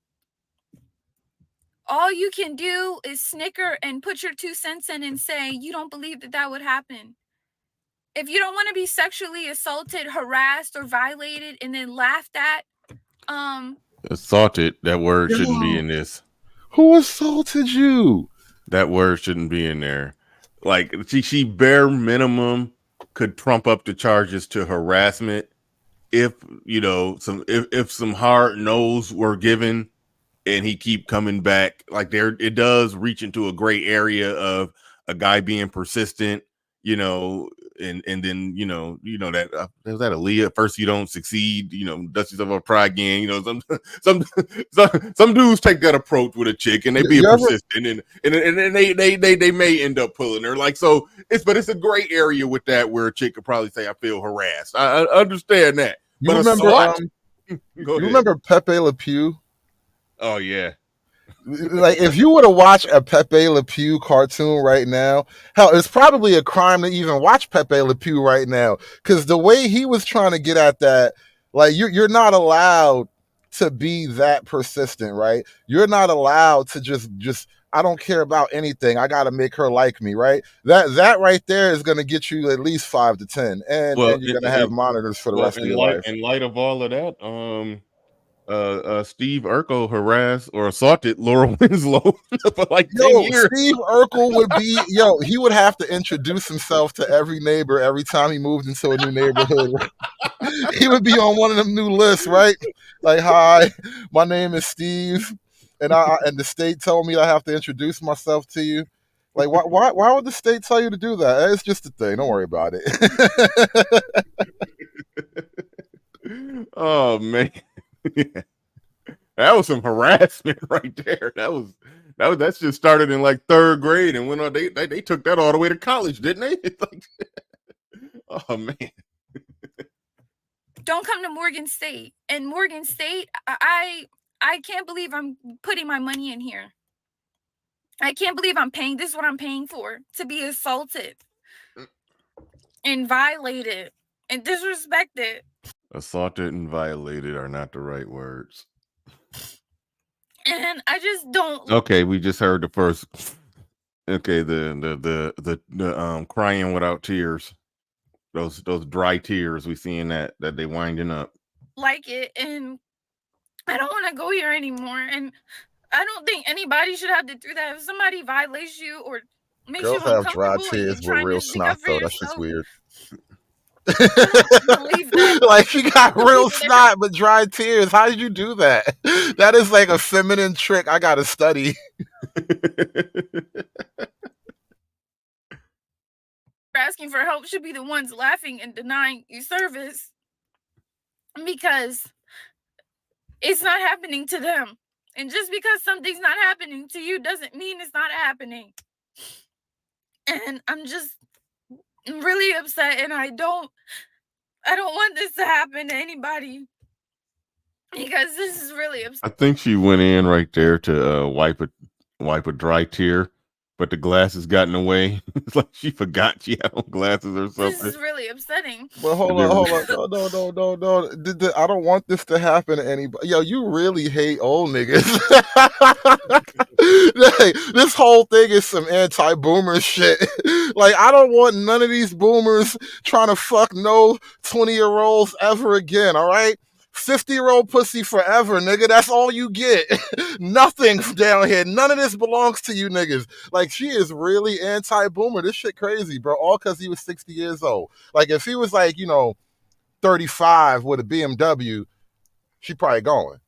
All you can do is snicker and put your 2 cents in and say you don't believe that would happen. If you don't want to be sexually assaulted, harassed, or violated and then laughed at, assaulted, that word shouldn't be in this. Who assaulted you? That word shouldn't be in there. Like she bare minimum could trump up the charges to harassment if, you know, if some hard no's were given and he keep coming back. Like it does reach into a gray area of a guy being persistent, you know, and then that there's that Aaliyah. First you don't succeed, dust yourself off, try again. Some some dudes take that approach with a chick, and they be persistent, and they may end up pulling her. Like, so it's a gray area with that, where a chick could probably say, I feel harassed. I understand that. You remember Pepe Le Pew? Oh yeah. Like, if you were to watch a Pepe Le Pew cartoon right now, hell, it's probably a crime to even watch Pepe Le Pew right now, because the way he was trying to get at that, like, you're not allowed to be that persistent, right? You're not allowed to just I don't care about anything. I got to make her like me, right? That right there is going to get you at least 5 to 10, and you're going to have monitors for the rest of your life. In light of all of that, Steve Urkel harassed or assaulted Laura Winslow for like 10 years. Steve Urkel would be, he would have to introduce himself to every neighbor every time he moved into a new neighborhood. He would be on one of them new lists, right? Like, hi, my name is Steve, and the state told me I have to introduce myself to you. Like, why would the state tell you to do that? It's just a thing. Don't worry about it. Oh man. Yeah. That was some harassment right there. That's just started in like 3rd grade and went on. They took that all the way to college, didn't they? It's like, oh man. Don't come to Morgan State. And Morgan State, I can't believe I'm putting my money in here. I can't believe I'm paying. This is what I'm paying for, to be assaulted and violated and disrespected. Assaulted and violated are not the right words. And I just don't. Okay, we just heard the first. Okay, the crying without tears, those dry tears we seeing that they winding up. Like it, and I don't want to go here anymore. And I don't think anybody should have to do that. If somebody violates you or makes Girls you uncomfortable, have dry tears with real snot, though. That's just weird. Like, she got real snot but dry tears. How did you do that? That is like a feminine trick I gotta study. Asking for help should be the ones laughing and denying you service, because it's not happening to them. And just because something's not happening to you doesn't mean it's not happening. And I'm just really upset, and I don't want this to happen to anybody, because this is really upsetting. I think she went in right there to wipe a dry tear, but the glasses got in the way. It's like she forgot she had on glasses or something. This is really upsetting. But hold on. No. I don't want this to happen to anybody. Yo, you really hate old niggas. This whole thing is some anti-boomer shit. Like, I don't want none of these boomers trying to fuck no 20-year-olds ever again, all right? 50-year-old pussy forever, nigga. That's all you get. Nothing down here. None of this belongs to you niggas. Like, she is really anti-boomer. This shit crazy, bro. All because he was 60 years old. Like, if he was like, 35 with a BMW, she probably going.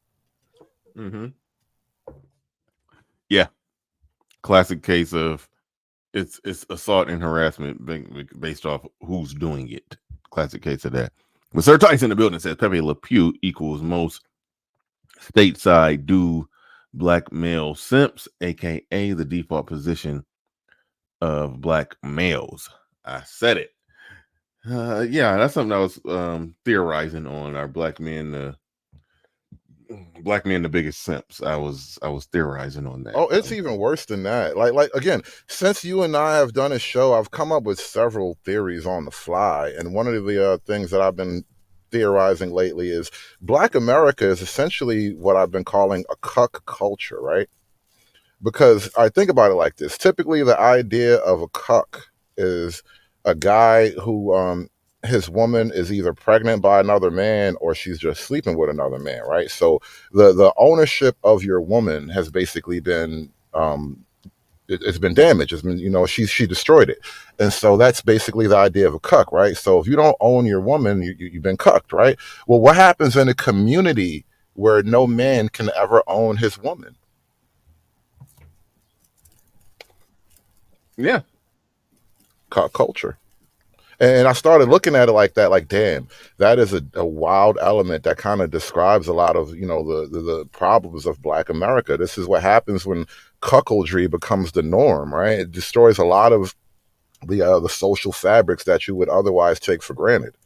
Mm-hmm. Yeah. Classic case of it's assault and harassment based off who's doing it. Classic case of that. When Sir Tyson in the building says Pepe Le Pew equals most stateside do black male simps, aka the default position of black males. I said it. Yeah, that's something I was theorizing on. Our black men, the biggest simps. I was theorizing on that. Oh, it's even worse than that. Like again, since you and I have done a show, I've come up with several theories on the fly, and one of the things that I've been theorizing lately is Black America is essentially what I've been calling a cuck culture, right? Because I think about it like this. Typically, the idea of a cuck is a guy who his woman is either pregnant by another man or she's just sleeping with another man, right? So the ownership of your woman has basically been it's been damaged. It's been, she destroyed it. And so that's basically the idea of a cuck, right? So if you don't own your woman, you've been cucked, right? Well, what happens in a community where no man can ever own his woman? Yeah. cuck culture. And I started looking at it like that, like, damn, that is a wild element that kind of describes a lot of, you know, the problems of Black America. This is what happens when cuckoldry becomes the norm, right? It destroys a lot of the social fabrics that you would otherwise take for granted.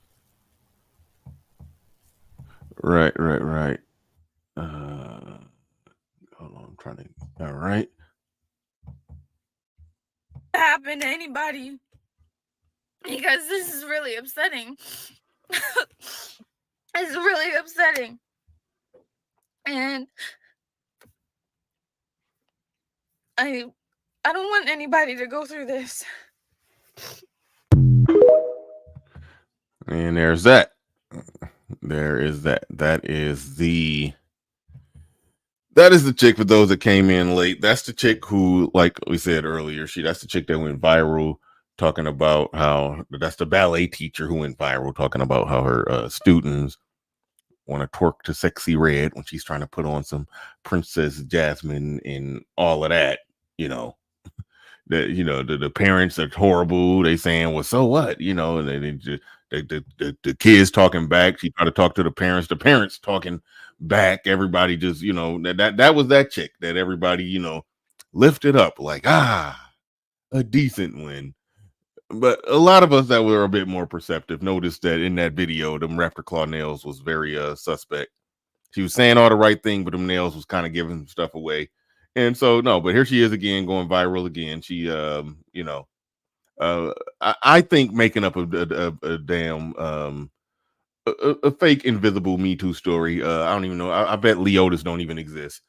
Right. Hold on, I'm trying to. All right. Happen to anybody, because this is really upsetting. It's really upsetting, and I don't want anybody to go through this. And there's that. There is that. That is the chick, for those that came in late. That's the chick who, like we said earlier, that's the chick that went viral, talking about how that's the ballet teacher who went viral, talking about how her students want to twerk to Sexy Red when she's trying to put on some Princess Jasmine and all of that. You know, the parents are horrible. They saying, well, so what? You know, and they just the kids talking back. She tried to talk to the parents talking back. Everybody just, you know, that was that chick that everybody, you know, lifted up like, a decent win. But a lot of us that were a bit more perceptive noticed that in that video, them raptor claw nails was very suspect. She was saying all the right thing, but them nails was kind of giving some stuff away. And so, no, but here she is again, going viral again. She, you know, I think making up a damn a fake invisible Me Too story. I don't even know. I bet Leotis don't even exist.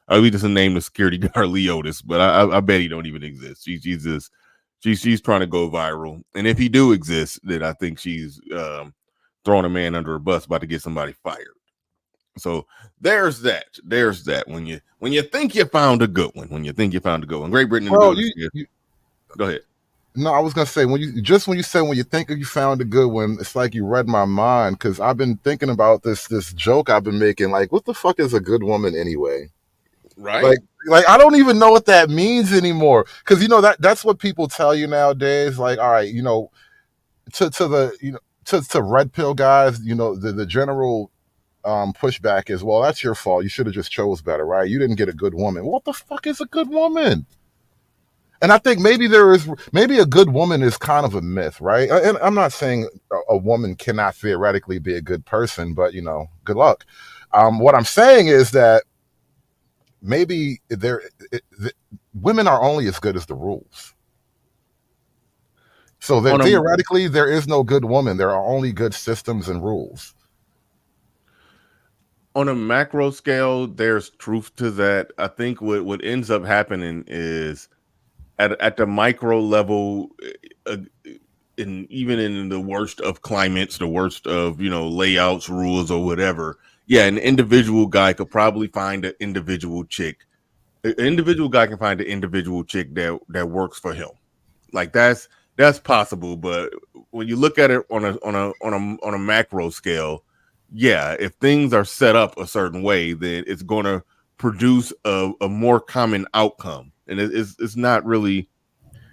We just named the security guard Leotis, but I bet he don't even exist. She's trying to go viral, and if he do exist, then I think she's throwing a man under a bus, about to get somebody fired. So there's that. When you think you found a good one, Great Britain. Bro, go ahead. No, I was gonna say when you said when you think you found a good one, it's like you read my mind, because I've been thinking about this joke I've been making. Like, what the fuck is a good woman anyway? Right. Like I don't even know what that means anymore. Because you know that's what people tell you nowadays. Like, all right, you know, to red pill guys, you know, the general pushback is, well, that's your fault. You should have just chose better, right? You didn't get a good woman. What the fuck is a good woman? And I think maybe a good woman is kind of a myth, right? And I'm not saying a woman cannot theoretically be a good person, but, you know, good luck. What I'm saying is that maybe women are only as good as the rules. So theoretically, there is no good woman. There are only good systems and rules. On a macro scale, there's truth to that. I think what ends up happening is at the micro level, even in the worst of climates, the worst of, you know, layouts, rules, or whatever. Yeah, an individual guy could probably find an individual chick. An individual guy can find an individual chick that works for him. Like that's possible. But when you look at it on a macro scale, yeah, if things are set up a certain way, then it's going to produce a more common outcome. And it's not really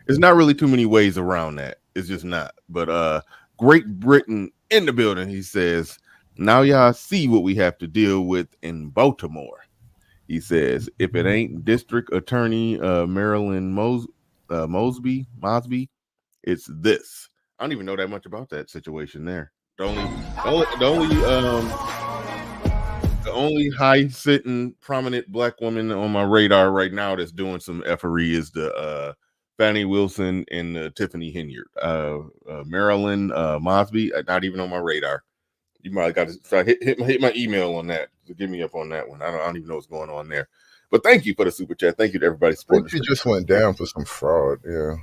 too many ways around that. It's just not. But Great Britain in the building, he says, now y'all see what we have to deal with in Baltimore. He says, if it ain't District Attorney Marilyn Mosby, it's this. I don't even know that much about that situation there. The only high sitting prominent black woman on my radar right now that's doing some effery is the Fannie Wilson and Tiffany Henyard. Marilyn Mosby, not even on my radar. You might got to hit my email on that to get me up on that one. I don't even know what's going on there. But thank you for the super chat. Thank you to everybody supporting. I think she just went down for some fraud. Yeah,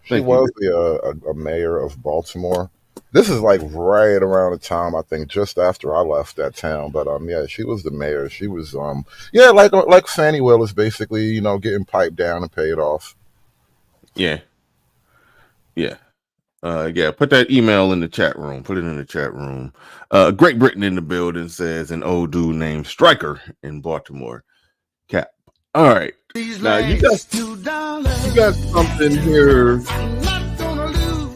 she was a mayor of Baltimore. This is like right around the time, I think, just after I left that town. But yeah, she was the mayor. She was like Fannie Willis, basically, you know, getting piped down and paid off. Yeah. Put that email in the chat room. Put it in the chat room. Great Britain in the building says an old dude named Stryker in Baltimore. Cap. All right. Now you got something here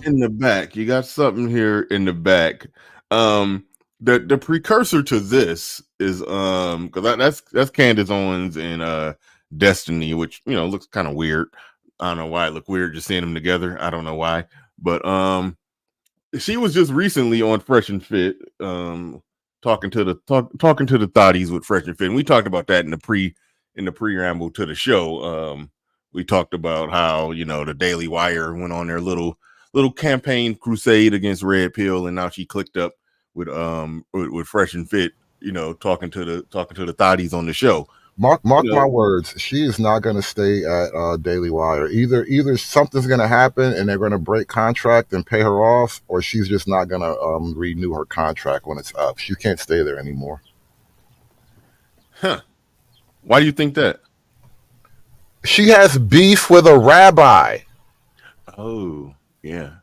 in the back. You got something here in the back. The precursor to this is because that's Candace Owens and Destiny, which looks kind of weird. I don't know why it looked weird just seeing them together. I don't know why, but she was just recently on Fresh and Fit, talking to the thotties with Fresh and Fit, and we talked about that in the preamble to the show. We talked about how the Daily Wire went on their little campaign crusade against Red Pill, and now she clicked up with Fresh and Fit, talking to the thotties on the show. Mark my words. She is not going to stay at Daily Wire. Either something's going to happen and they're going to break contract and pay her off, or she's just not going to renew her contract when it's up. She can't stay there anymore. Huh? Why do you think that? She has beef with a rabbi. Oh, yeah.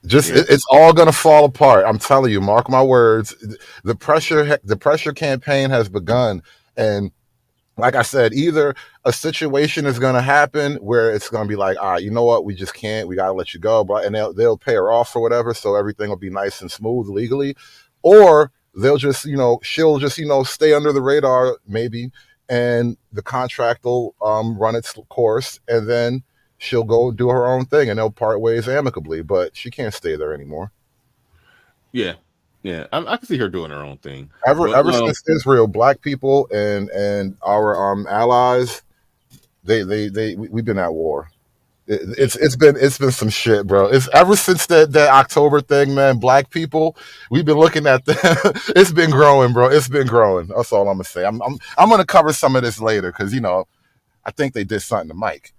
It's all going to fall apart. I'm telling you, mark my words. The pressure campaign has begun, and like I said, either a situation is going to happen where it's going to be like, you know what, we just can't, we got to let you go, but and they'll pay her off or whatever, so everything will be nice and smooth legally, or they'll just, she'll just, stay under the radar maybe, and the contract will run its course, and then she'll go do her own thing, and they'll part ways amicably, but she can't stay there anymore. Yeah. I can see her doing her own thing. Ever since Israel, black people and our allies, we've been at war. It's been some shit, bro. It's ever since that October thing, man. Black people, we've been looking at that. It's been growing, bro. It's been growing. That's all I'm gonna say. I'm gonna cover some of this later because I think they did something to Mike.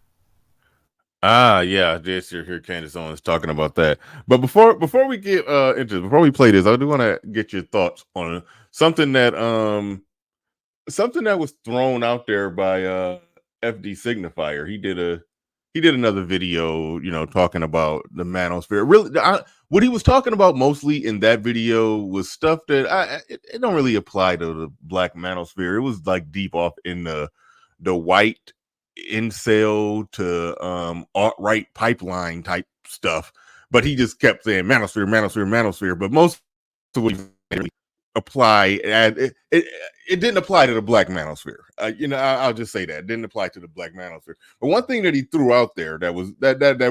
Yeah, I did hear Candace Owens talking about that. But before we get before we play this, I do want to get your thoughts on something that was thrown out there by FD Signifier. He did another video, talking about the manosphere. Really, what he was talking about mostly in that video was stuff that it don't really apply to the black manosphere. It was like deep off in the white incel to alt-right pipeline type stuff, but he just kept saying manosphere. But most of what he apply, and it didn't apply to the black manosphere. I'll just say that it didn't apply to the black manosphere. But one thing that he threw out there that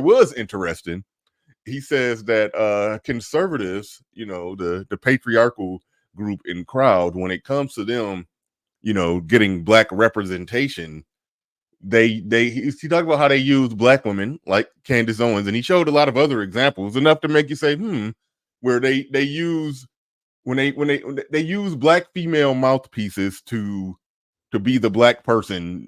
was interesting, he says that conservatives, the patriarchal group and crowd, when it comes to them, getting black representation, he talked about how they use black women like Candace Owens, and he showed a lot of other examples, enough to make you say, where they use when they use black female mouthpieces to be the black person,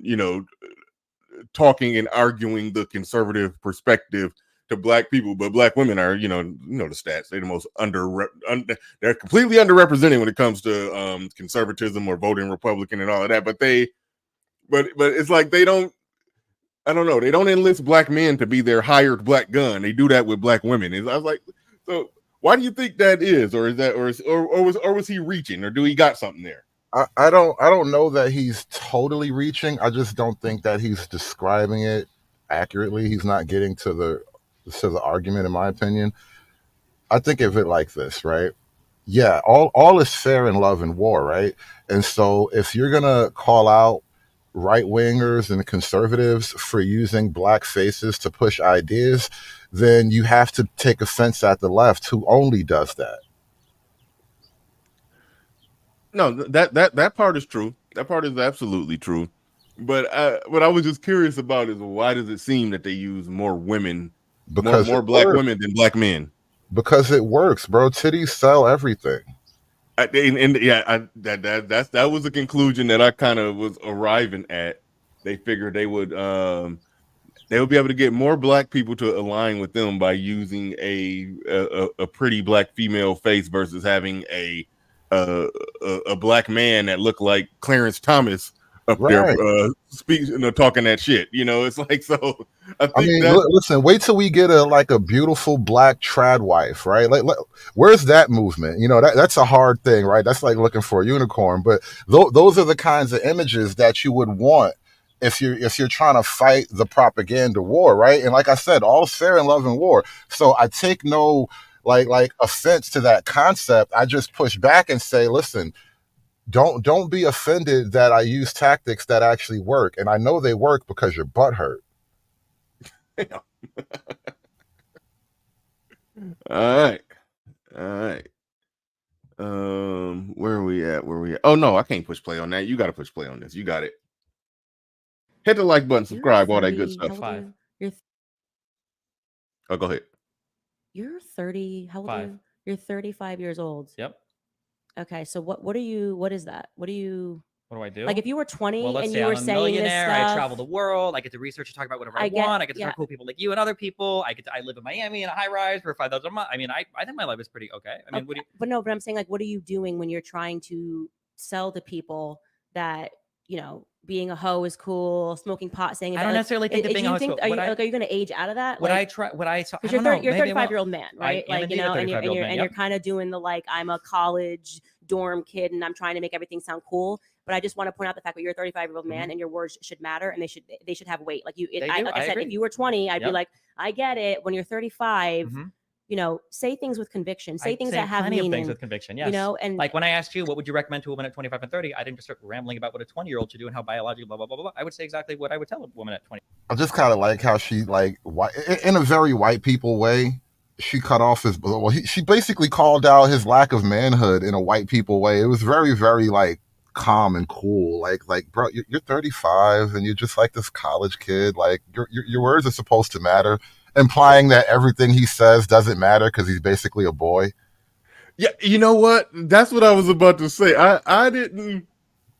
talking and arguing the conservative perspective to black people, but black women are, the stats, they're the most they're completely underrepresented when it comes to conservatism or voting Republican and all of that, but it's like they don't enlist black men to be their hired black gun. They do that with black women. I was like, so why do you think that is? Or is that, or was he reaching, or do he got something there? I don't know that he's totally reaching. I just don't think that he's describing it accurately. He's not getting to the argument, in my opinion. I think of it like this, right? Yeah, all is fair in love and war, right? And so if you're gonna call out right-wingers and conservatives for using black faces to push ideas, then you have to take offense at the left, who only does that. No, that part is true. That part is absolutely true. But what I was just curious about is, why does it seem that they use more women, more black women than black men? Because it works, bro. Titties sell everything. That was the conclusion that I kind of was arriving at. They figured they would be able to get more black people to align with them by using a pretty black female face versus having a black man that looked like Clarence Thomas up there speaking, talking that shit. It's like, so I mean, listen, wait till we get a beautiful black trad wife, right? Like where's that movement? That's a hard thing, right? That's like looking for a unicorn. But those are the kinds of images that you would want if you're trying to fight the propaganda war, right? And like I said, all's fair in love and war. So I take no like offense to that concept. I just push back and say, listen, don't be offended that I use tactics that actually work. And I know they work because your butt hurt. All right. Where are we at? Oh no, I can't push play on that. You got to push play on this. You got it. Hit the like button, subscribe, all that good stuff. Oh, go ahead. You're 30. How old are you? You're 35 years old. Yep. Okay, so what is that? What do I do? Like if you were 20 well, let's and say you were I'm a saying millionaire, this stuff, I travel the world, I get to research and talk about whatever I want, I get to talk to cool people like you and other people, I live in Miami in a high rise for 5,000 a month. I mean, I think my life is pretty okay. I mean, okay. But I'm saying, like, what are you doing when you're trying to sell to people that, you know, being a hoe is cool, smoking pot, saying I don't necessarily think that being a hoe is cool. Are you going to age out of that? You're a 35-year-old man, right? Like, you know, and you're kind of doing the, like, I'm a college dorm kid and I'm trying to make everything sound cool. But I just want to point out the fact that you're a 35-year-old man and your words should matter and they should have weight. Like I said, if you were 20, I'd be like, I get it. When you're 35, you know, say things with conviction. Say things that have meaning. Things with conviction, yes. You know, and like when I asked you, what would you recommend to a woman at 25 and 30? I didn't just start rambling about what a 20-year-old should do and how biologically blah, blah, blah, blah. I would say exactly what I would tell a woman at 20. I just kind of like how she, like, in a very white people way, she cut off his, she basically called out his lack of manhood in a white people way. It was very, very, like, calm and cool. Like, bro, you're 35 and you're just like this college kid. Like, your words are supposed to matter, implying that everything he says doesn't matter because he's basically a boy. Yeah, you know what? That's what I was about to say. I didn't.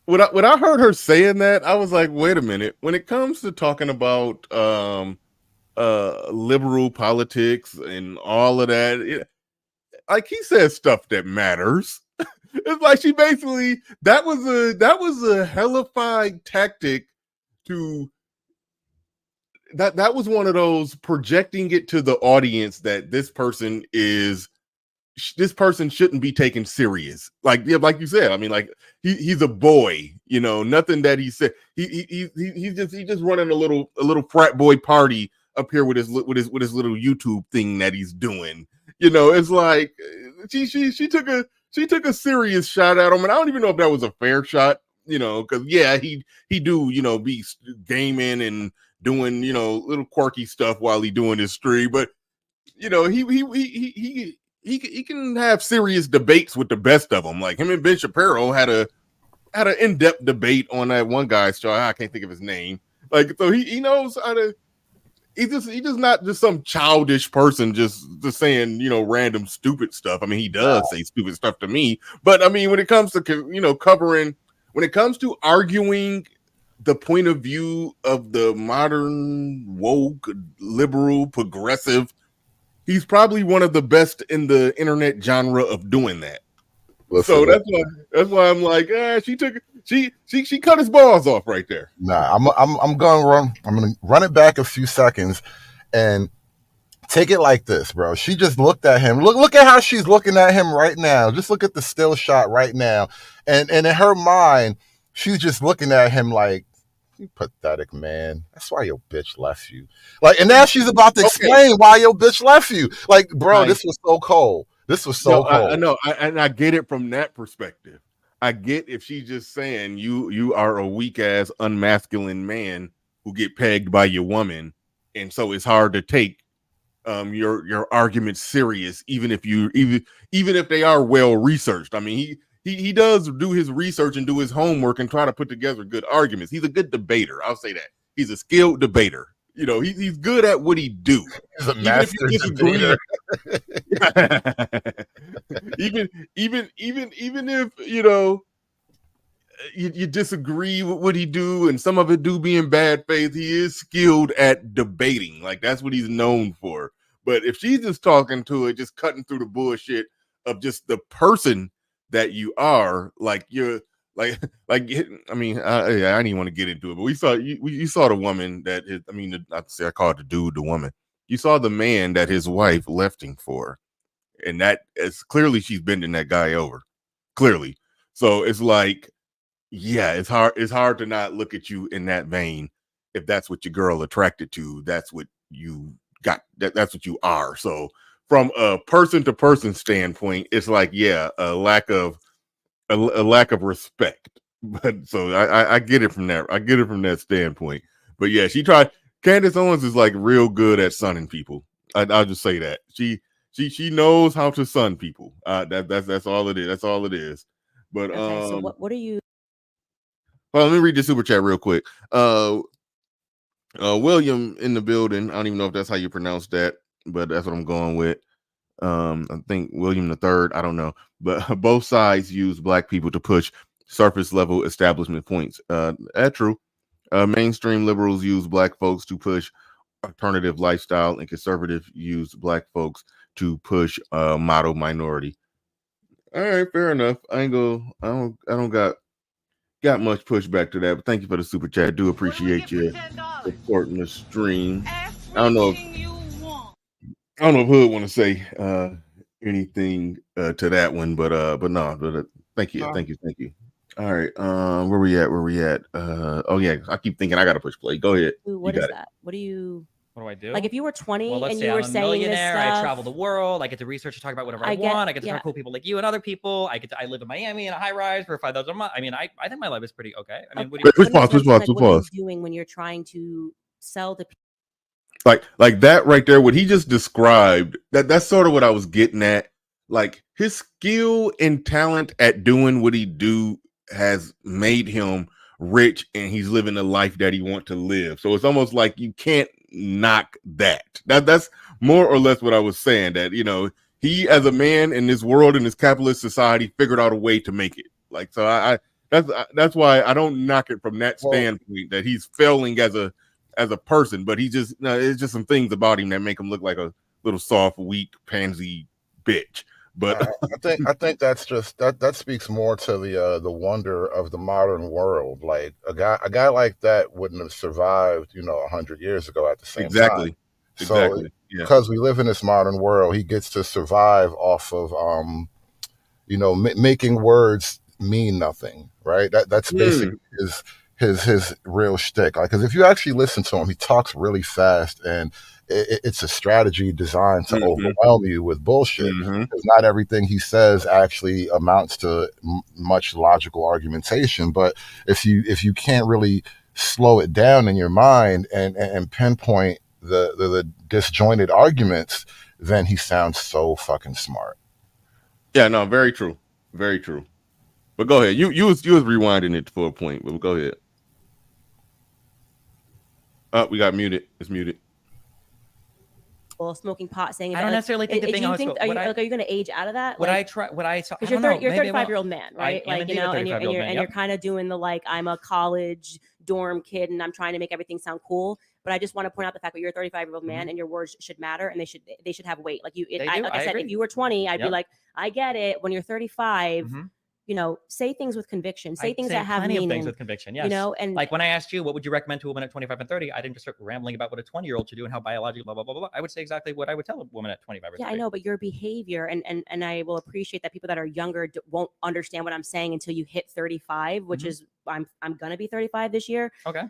When I heard her saying that, I was like, wait a minute. When it comes to talking about liberal politics and all of that, like he says stuff that matters. It's like she basically that was a hellified tactic to that was one of those projecting it to the audience that this person shouldn't be taken serious. Like you said, I mean, like he's a boy, you know, nothing that he said. He's just running a little frat boy party up here with his little YouTube thing that he's doing. You know, it's like she took a serious shot at him, and I don't even know if that was a fair shot, you know, because yeah, he do, you know, be gaming and doing, you know, little quirky stuff while he doing his stream, but you know, he can have serious debates with the best of them. Like him and Ben Shapiro had an in-depth debate on that one guy's show. I can't think of his name. Like, so he knows how to. He's just not just some childish person just saying, you know, random stupid stuff. I mean, he does say stupid stuff to me, but I mean, when it comes to, you know, when it comes to arguing the point of view of the modern woke liberal progressive, he's probably one of the best in the internet genre of doing that. Listen, so that's why I'm like, she cut his balls off right there. Nah, I'm gonna run it back a few seconds and take it like this, bro. She just looked at him. Look at how she's looking at him right now. Just look at the still shot right now. And in her mind, she's just looking at him like, you pathetic man. That's why your bitch left you. Like, and now she's about to explain why your bitch left you. Like, bro, this was so cold. This was so cold. I know, and I get it from that perspective. I get if she's just saying you are a weak ass, unmasculine man who get pegged by your woman, and so it's hard to take your arguments serious, even if they are well researched. I mean, he does do his research and do his homework and try to put together good arguments. He's a good debater. I'll say that. He's a skilled debater. You know, he's good at what he do. He's a master debater. even if, you know, you disagree with what he do and some of it do be in bad faith, he is skilled at debating. Like, that's what he's known for. But if she's just talking to it, just cutting through the bullshit of just the person that you are, like you're like I mean, I didn't want to get into it, but you saw the woman that I call it the dude, the woman. You saw the man that his wife left him for, and that is clearly she's bending that guy over, clearly. So it's like yeah, it's hard to not look at you in that vein. If that's what your girl attracted to, that's what you got. That's what you are. So from a person to person standpoint, it's like, yeah, a lack of respect. But so I get it from that. I get it from that standpoint. But yeah, she tried. Candace Owens is like real good at sunning people. I'll just say that she knows how to sun people. That's all it is. That's all it is. But Okay, so what are you? well, let me read the super chat real quick. William in the building. I don't even know if that's how you pronounce that, but that's what I'm going with. I think William the Third. I don't know, but both sides use black people to push surface level establishment points. That's true. Mainstream liberals use black folks to push alternative lifestyle, and conservative use black folks to push model minority. All right, fair enough. I don't got much pushback to that, but thank you for the super chat. I do appreciate you supporting the stream. I don't know if Hood want to say anything to that one, but no, thank you. All right, where we at? Oh yeah, I keep thinking I gotta push play. Go ahead. Ooh, what is that? What do you? What do I do? Like if you were 20 well, and you were saying this stuff, I travel the world. I get to research and talk about whatever I want. I get to talk to cool people like you and other people. I live in Miami in a high rise for 5,000 a month. I mean, I think my life is pretty okay. I mean, what do you? What are you doing when you're trying to sell to people? Like that right there, what he just described, that's sort of what I was getting at. Like his skill and talent at doing what he do has made him rich, and he's living the life that he wants to live. So it's almost like you can't knock that. That's more or less what I was saying, that, you know, he as a man in this world, in this capitalist society, figured out a way to make it. Like, so that's why I don't knock it from that standpoint, that he's failing as a person, but it's just some things about him that make him look like a little soft, weak, pansy bitch. But I think that's just that speaks more to the wonder of the modern world. Like a guy like that wouldn't have survived, 100 years ago at the same time. So because we live in this modern world, he gets to survive off of making words mean nothing, right? That's basically his real shtick. Like, because if you actually listen to him, he talks really fast, and it's a strategy designed to overwhelm you with bullshit. Because not everything he says actually amounts to much logical argumentation. But if you can't really slow it down in your mind and pinpoint the disjointed arguments, then he sounds so fucking smart. Yeah, no, very true, very true. But go ahead. You was rewinding it for a point, but go ahead. We got muted. It's muted. Well, smoking pot, saying I don't necessarily think the thing. Are you going to age out of that? Because you're 35-year-old man, right? And you're kind of doing the like, I'm a college dorm kid and I'm trying to make everything sound cool. But I just want to point out the fact that you're a 35-year-old man and your words should matter and they should have weight. Like I said, if you were 20, I'd be like, I get it. When you're 35. Say things with conviction. Say things that have meaning. Things with conviction, yes. And like when I asked you, what would you recommend to a woman at 25 and 30? I didn't just start rambling about what a 20-year-old should do and how biologically blah, blah, blah, blah. I would say exactly what I would tell a woman at 25 or 30. Yeah, I know, but your behavior, and I will appreciate that people that are younger won't understand what I'm saying until you hit 35, which is, I'm going to be 35 this year. Okay.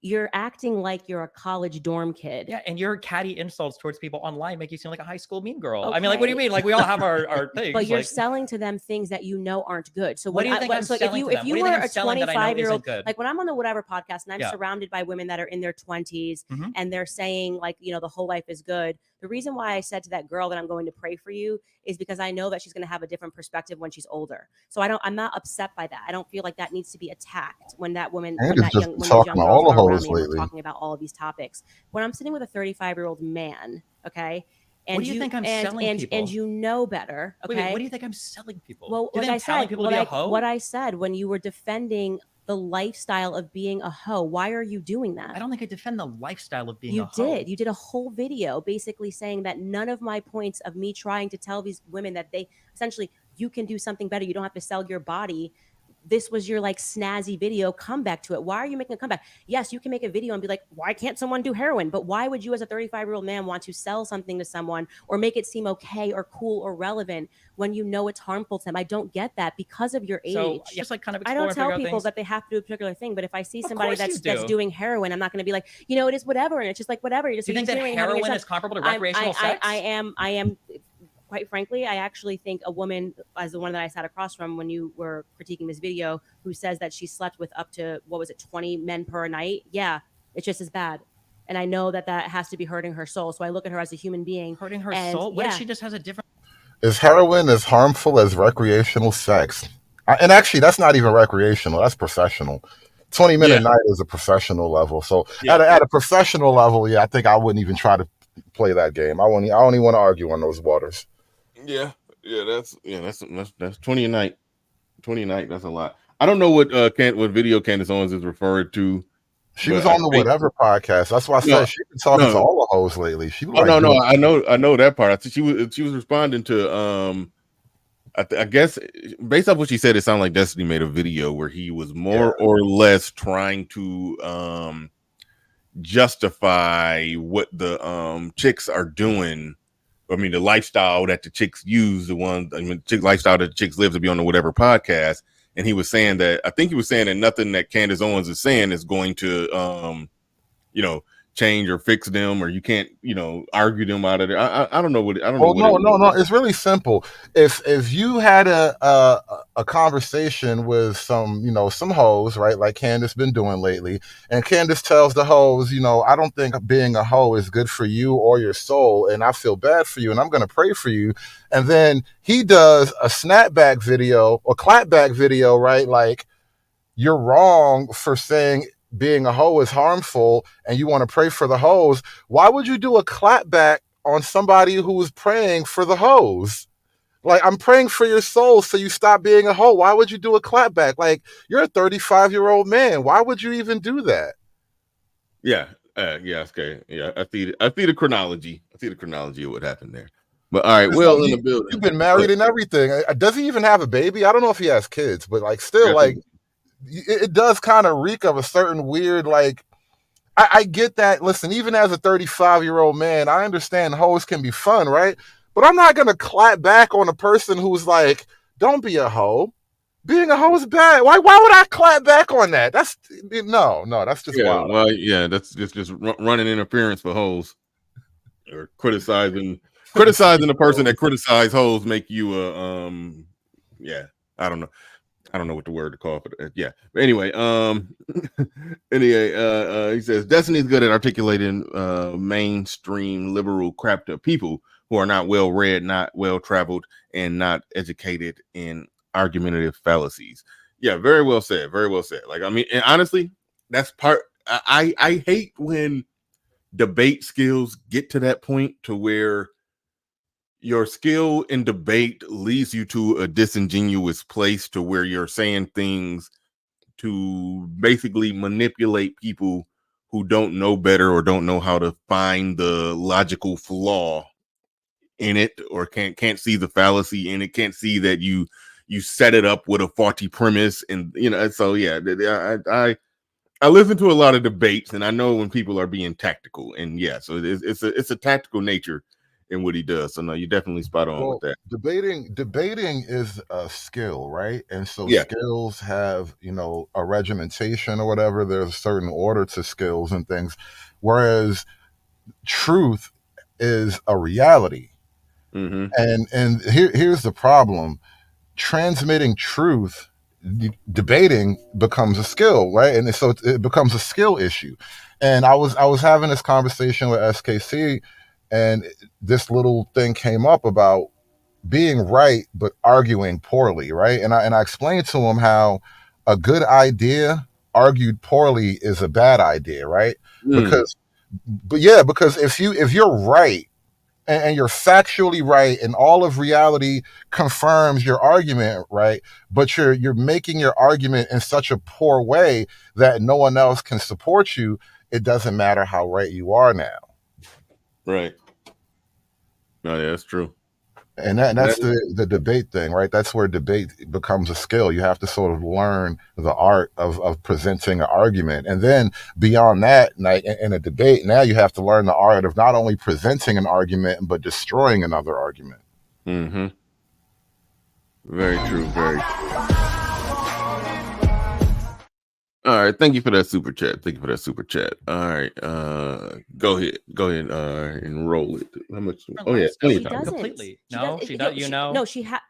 You're acting like you're a college dorm kid. Yeah, and your catty insults towards people online make you seem like a high school mean girl. Okay. I mean, like, what do you mean? Like, we all have our things. But you're selling to them things that you know aren't good. So what do you think I'm selling to them? If you were a 25-year-old, like when I'm on the Whatever podcast and I'm surrounded by women that are in their 20s and they're saying like, the whole life is good. The reason why I said to that girl that I'm going to pray for you is because I know that she's going to have a different perspective when she's older. So I'm not upset by that. I don't feel like that needs to be attacked when that woman, when these young girls are around me and we're talking about all of these topics. When I'm sitting with a 35-year-old man, okay, and what do you think I'm selling people? And you know better, okay? Wait, what do you think I'm selling people? Well, what I said when you were defending the lifestyle of being a hoe, why are you doing that? I don't think I defend the lifestyle of being a hoe. You did a whole video basically saying that none of my points of me trying to tell these women that they essentially, you can do something better. You don't have to sell your body this was your like snazzy video, come back to it. Why are you making a comeback? Yes, you can make a video and be like, why can't someone do heroin? But why would you as a 35-year-old man want to sell something to someone or make it seem okay or cool or relevant when you know it's harmful to them? I don't get that because of your age. So just like kind of I don't tell people things. that they have to do a particular thing, but if I see somebody that's doing heroin, I'm not going to be like, you know, it is whatever. And it's just like, whatever. You're just do you think that heroin is comparable to recreational sex? I am. Quite frankly, I actually think a woman, as the one that I sat across from when you were critiquing this video, who says that she slept with up to, 20 men per night. Yeah, it's just as bad. And I know that has to be hurting her soul. So I look at her as a human being. Hurting her soul? What if she just has a different... Is heroin as harmful as recreational sex? And actually, that's not even recreational. That's professional. 20 men a night is a professional level. So at a professional level, I think I wouldn't even try to play that game. I only want to argue on those waters. That's 20 a night. 20 a night, that's a lot. I don't know what video Candace Owens is referring to. She was on the Whatever podcast. That's why I said she's been talking to all the hoes lately. She was I know that part. I think she was responding to I guess based off what she said, it sounded like Destiny made a video where he was more or less trying to justify what the chicks are doing. I mean, the lifestyle that the chicks use, lifestyle that the chicks live, to be on the Whatever podcast. And he was saying that, I think he was saying that nothing that Candace Owens is saying is going to, change or fix them, or you can't, argue them out of there. I don't know what. I don't know. No. It's really simple. If you had a conversation with some hoes, right, like Candace been doing lately, and Candace tells the hoes, I don't think being a hoe is good for you or your soul, and I feel bad for you, and I'm gonna pray for you. And then he does a snapback video or clapback video, right? Like, you're wrong for saying being a hoe is harmful and you want to pray for the hoes. Why would you do a clapback on somebody who is praying for the hoes? Like, I'm praying for your soul so you stop being a hoe. Why would you do a clapback? Like, you're a 35-year-old man. Why would you even do that? Okay. Yeah, I see the chronology. I see the chronology of what happened there. But all right, Will in the building. You've been married and everything. Does he even have a baby? I don't know if he has kids, but like, still, like, it does kind of reek of a certain weird, like, I get that. Listen, even as a 35-year-old man, I understand hoes can be fun, right? But I'm not going to clap back on a person who's like, don't be a hoe. Being a hoe is bad. Why would I clap back on that? That's just wild. Well, that's just running interference for hoes, or criticizing the person that criticized hoes make you I don't know. I don't know what the word to call for that. Yeah. But anyway, he says Destiny's good at articulating mainstream liberal crap to people who are not well read, not well traveled, and not educated in argumentative fallacies. Yeah, very well said. Very well said. Like, I mean, and honestly, that's part. I hate when debate skills get to that point to where your skill in debate leads you to a disingenuous place to where you're saying things to basically manipulate people who don't know better or don't know how to find the logical flaw in it, or can't see the fallacy in it, can't see that you set it up with a faulty premise. And so I listen to a lot of debates, and I know when people are being tactical, and so it's a tactical nature in what he does. So no, you're definitely spot on with that. Debating is a skill, right? And so skills have, a regimentation or whatever. There's a certain order to skills and things. Whereas truth is a reality. Mm-hmm. And here's the problem. Transmitting truth, debating becomes a skill, right? And so it becomes a skill issue. And I was having this conversation with SKC, and this little thing came up about being right but arguing poorly, right? And I explained to him how a good idea argued poorly is a bad idea, right? Because if you're right and you're factually right and all of reality confirms your argument, right, but you're making your argument in such a poor way that no one else can support you, it doesn't matter how right you are now. Right. No, yeah, that's true. And that's the debate thing, right? That's where debate becomes a skill. You have to sort of learn the art of presenting an argument. And then beyond that, like in a debate, now you have to learn the art of not only presenting an argument, but destroying another argument. Mm-hmm. Very true. Very true. All right. Thank you for that super chat. All right. Go ahead. And roll it. How much? Oh, yeah. She doesn't. Completely. No, she does. No,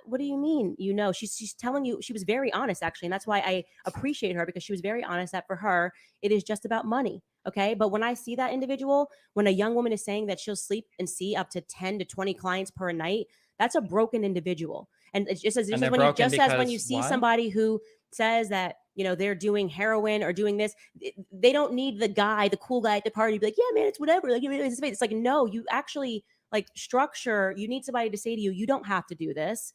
what do you mean? She's telling you, she was very honest, actually. And that's why I appreciate her, because she was very honest that for her, it is just about money. Okay. But when I see that individual, when a young woman is saying that she'll sleep and see up to 10 to 20 clients per night, that's a broken individual. And it's just as when you see somebody who says that, they're doing heroin or doing this, they don't need the cool guy at the party to be like, yeah, man, it's whatever. Like, it's like, no, you actually like structure. You need somebody to say to you, you don't have to do this.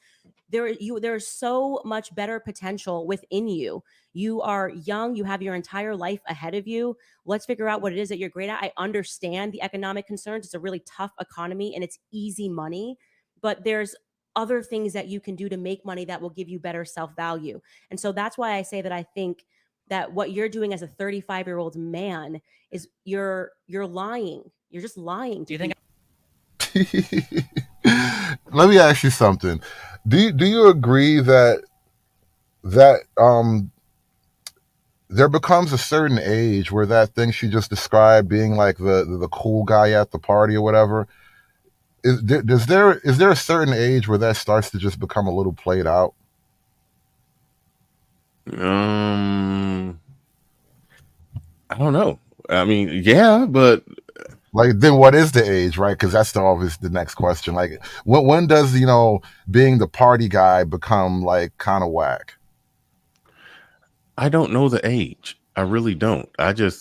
There's so much better potential within you. You are young. You have your entire life ahead of you. Let's figure out what it is that you're great at. I understand the economic concerns. It's a really tough economy and it's easy money, but there's other things that you can do to make money that will give you better self-value. And so that's why I say that I think that what you're doing as a 35-year-old man is you're lying. You're just lying. Do you think? Let me ask you something. Do you agree that there becomes a certain age where that thing she just described, being like the cool guy at the party or whatever, is there a certain age where that starts to just become a little played out? I don't know. I mean, yeah, but like, then what is the age, right? Because that's always the next question. Like, when does being the party guy become like kind of whack? I don't know the age. I really don't. I don't.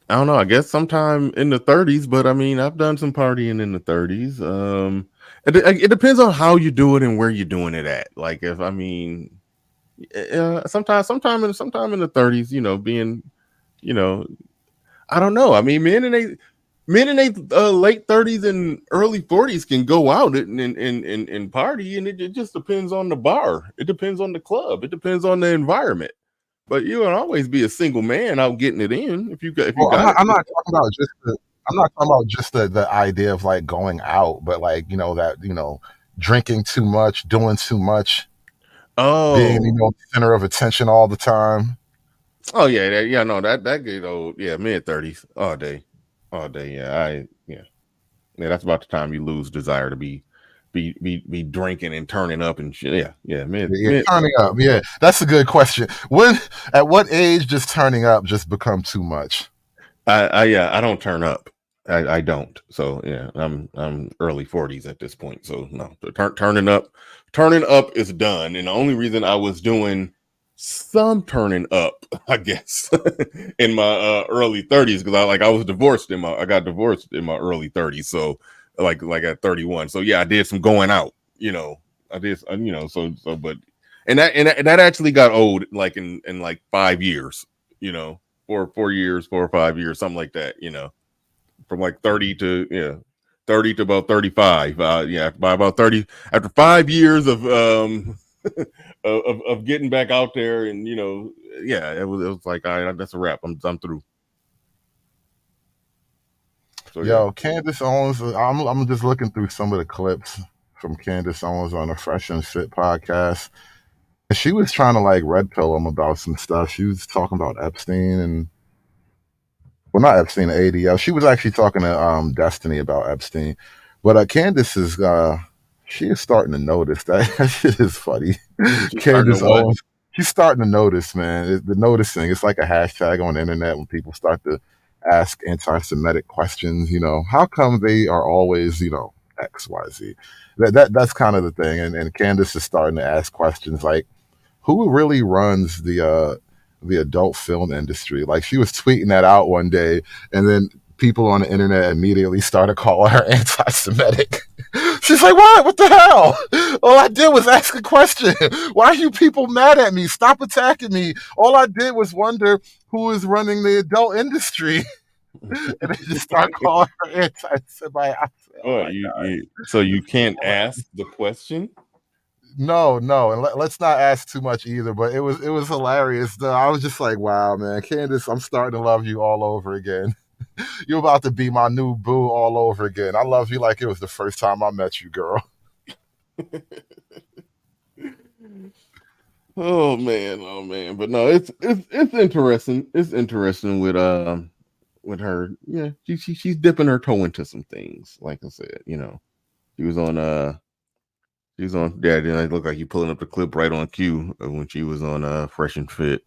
I don't know. I guess sometime in the 30s, but I mean, I've done some partying in the 30s. It depends on how you do it and where you're doing it at. Like, if sometime in the 30s, being, I don't know. I mean, men in their late 30s and early 40s can go out and party, and it just depends on the bar. It depends on the club. It depends on the environment. But you will always be a single man out getting it in if you got. I'm not talking about just the idea of like going out, but like drinking too much, doing too much, being the center of attention all the time. Oh yeah, that get old. Yeah, mid-30s all day. Yeah, that's about the time you lose desire to be drinking and turning up and shit. Yeah, turning up. Yeah, that's a good question. At what age does turning up just become too much? I don't turn up. I don't. So yeah, I'm early 40s at this point. So no, turning up is done. And the only reason I was doing some turning up, I guess, in my early 30s, because I got divorced in my early 30s. So like at 31. So yeah, I did some going out, I did, but that actually got old, like in like 5 years, 4 or 5 years, something like that, from like 30 to about 35. By about 30, after 5 years of of getting back out there, and it was like, all right, that's a wrap. I'm through. So, yo, Candace Owens, I'm just looking through some of the clips from Candace Owens on the Fresh and Fit podcast. And she was trying to like red pill him about some stuff. She was talking about Epstein and, well, not Epstein, ADL. She was actually talking to Destiny about Epstein. But Candace is she is starting to notice that. That shit is funny. Candace Owens, she's starting to notice, man. The noticing, it's like a hashtag on the internet when people start to ask anti-Semitic questions. How come they are always, X, Y, Z? That's kind of the thing. And Candace is starting to ask questions like, who really runs the adult film industry? Like, she was tweeting that out one day, and then people on the internet immediately started calling her anti-Semitic. She's like, what the hell? All I did was ask a question. Why are you people mad at me? Stop attacking me. All I did was wonder who is running the adult industry. and they just start calling her anti-Semite. So you can't ask the question? No, and let's not ask too much either. But it was hilarious though. I was just like, wow, man, Candace, I'm starting to love you all over again. You're about to be my new boo all over again. I love you like it was the first time I met you, girl. Oh man. But no, it's interesting. It's interesting with her. Yeah, she's dipping her toe into some things. Like I said, she was on yeah, it looked like you pulling up the clip right on cue when she was on Fresh and Fit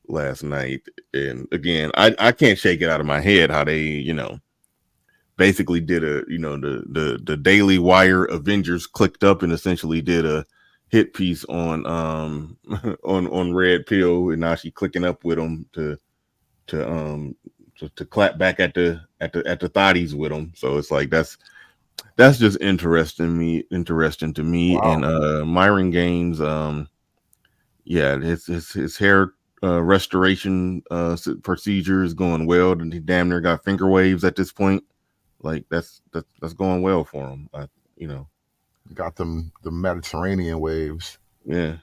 last night. And again, I can't shake it out of my head how they, basically did the Daily Wire Avengers clicked up and essentially did a hit piece on on Red Pill, and now she clicking up with them to clap back at the thotties with them. So it's like that's just interesting to me. Wow. And Myron Gaines, yeah, his hair restoration procedure is going well, and he damn near got finger waves at this point. Like that's going well for him. You got the Mediterranean waves. Yeah.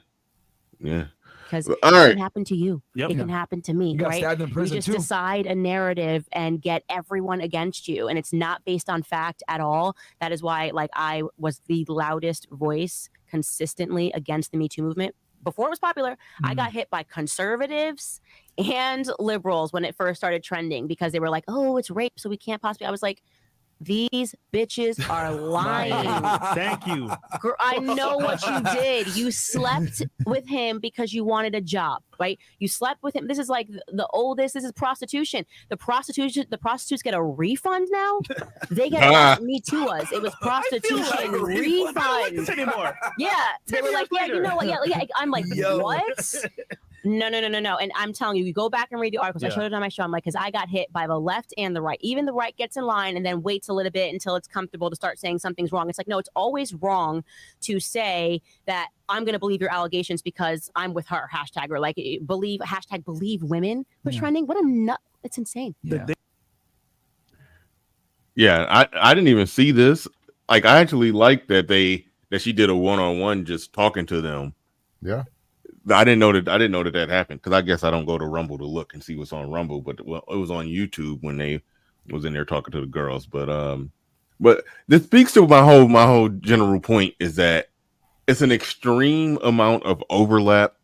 Because it can happen to you. Yep. It can happen to me, right? You just too. decide a narrative and get everyone against you, and it's not based on fact at all. That is why, I was the loudest voice consistently against the Me Too movement. Before it was popular, I got hit by conservatives and liberals when it first started trending because they were like, oh, it's rape, so we can't possibly. I was like, these bitches are lying. Thank you. Girl, I know what you did. You slept with him because you wanted a job, right? You slept with him. This is like the oldest. This is prostitution. The prostitutes get a refund now. They get Me Too us. It was prostitution refund. Anymore. Yeah, they were like, yeah, you know what? Yeah. I'm like, what? No. And I'm telling you, you go back and read the articles. I showed it on my show. I'm like, because I got hit by the left and the right. Even the right gets in line and then waits a little bit until it's comfortable to start saying something's wrong. It's like, no, it's always wrong to say that I'm going to believe your allegations because I'm with her, hashtag, or like believe women was trending. What a nut. It's insane. Yeah, I didn't even see this. Like, I actually like that she did a one-on-one just talking to them. Yeah. I didn't know that happened because I guess I don't go to Rumble to look and see what's on Rumble, but it was on YouTube when they was in there talking to the girls. But this speaks to my whole general point is that it's an extreme amount of overlap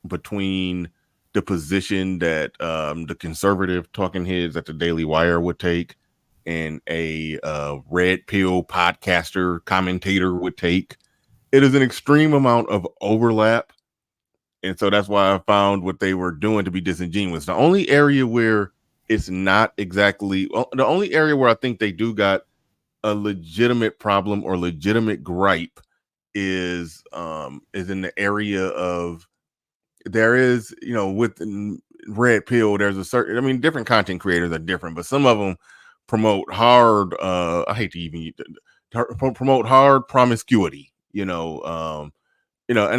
between the position that the conservative talking heads at the Daily Wire would take and a red pill podcaster commentator would take. It is an extreme amount of overlap. And so that's why I found what they were doing to be disingenuous. The only area where it's not exactly, the only area where I think they do got a legitimate problem or legitimate gripe is in the area of there is, with Red Pill, there's a certain, different content creators are different, but some of them promote hard, I hate to even promote hard promiscuity, and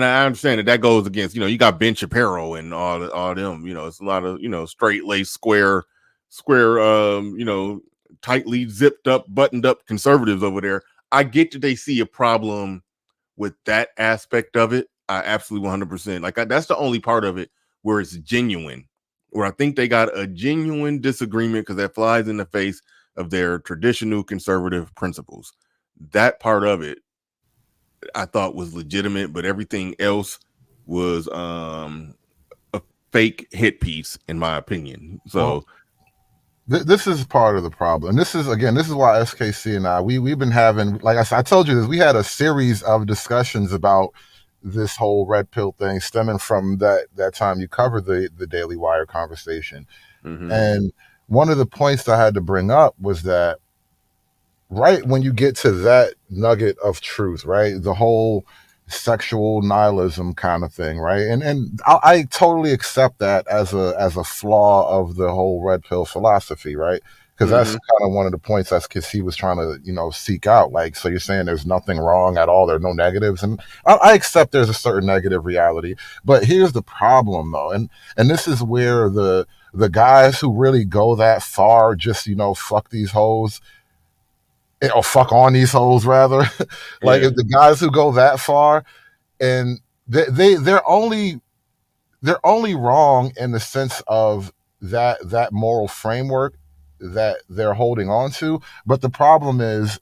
I understand that goes against, you got Ben Shapiro and all them, it's a lot of, straight laced, square, tightly zipped up, buttoned up conservatives over there. I get that they see a problem with that aspect of it. I absolutely 100%. Like that's the only part of it where it's genuine, where I think they got a genuine disagreement because that flies in the face of their traditional conservative principles. That part of it I thought was legitimate, but everything else was a fake hit piece, in my opinion. So this is part of the problem. And this is why SKC and I, we've been having, like I told you this, we had a series of discussions about this whole red pill thing stemming from that time you covered the Daily Wire conversation. Mm-hmm. And one of the points I had to bring up was that right when you get to that nugget of truth, right, the whole sexual nihilism kind of thing, right, and I totally accept that as a flaw of the whole red pill philosophy, right, because that's kind of one of the points that's because he was trying to seek out, like, so you're saying there's nothing wrong at all, there are no negatives, and I accept there's a certain negative reality, but here's the problem though, and this is where the guys who really go that far, just, fuck these hoes, or fuck on these hoes rather. Like, if the guys who go that far, and they're only wrong in the sense of that moral framework that they're holding on to. But the problem is,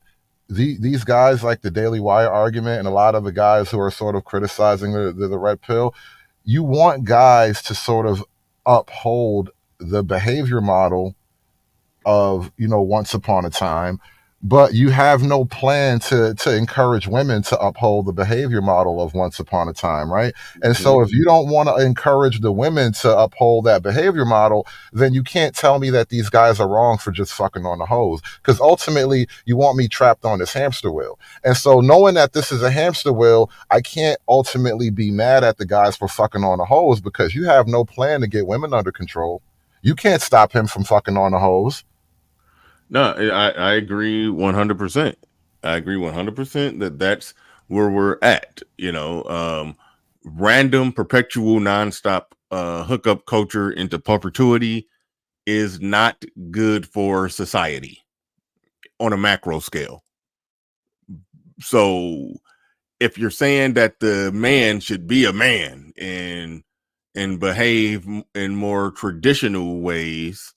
these guys, like the Daily Wire argument and a lot of the guys who are sort of criticizing the red pill, you want guys to sort of uphold the behavior model of, Once Upon a Time, but you have no plan to encourage women to uphold the behavior model of Once Upon a Time, right? And so if you don't want to encourage the women to uphold that behavior model, then you can't tell me that these guys are wrong for just fucking on the hose, because ultimately you want me trapped on this hamster wheel. And so knowing that this is a hamster wheel, I can't ultimately be mad at the guys for fucking on the hose, because you have no plan to get women under control. You can't stop him from fucking on the hose. No, I agree 100%. I agree 100% that that's where we're at. Random, perpetual, nonstop hookup culture into perpetuity is not good for society on a macro scale. So if you're saying that the man should be a man and behave in more traditional ways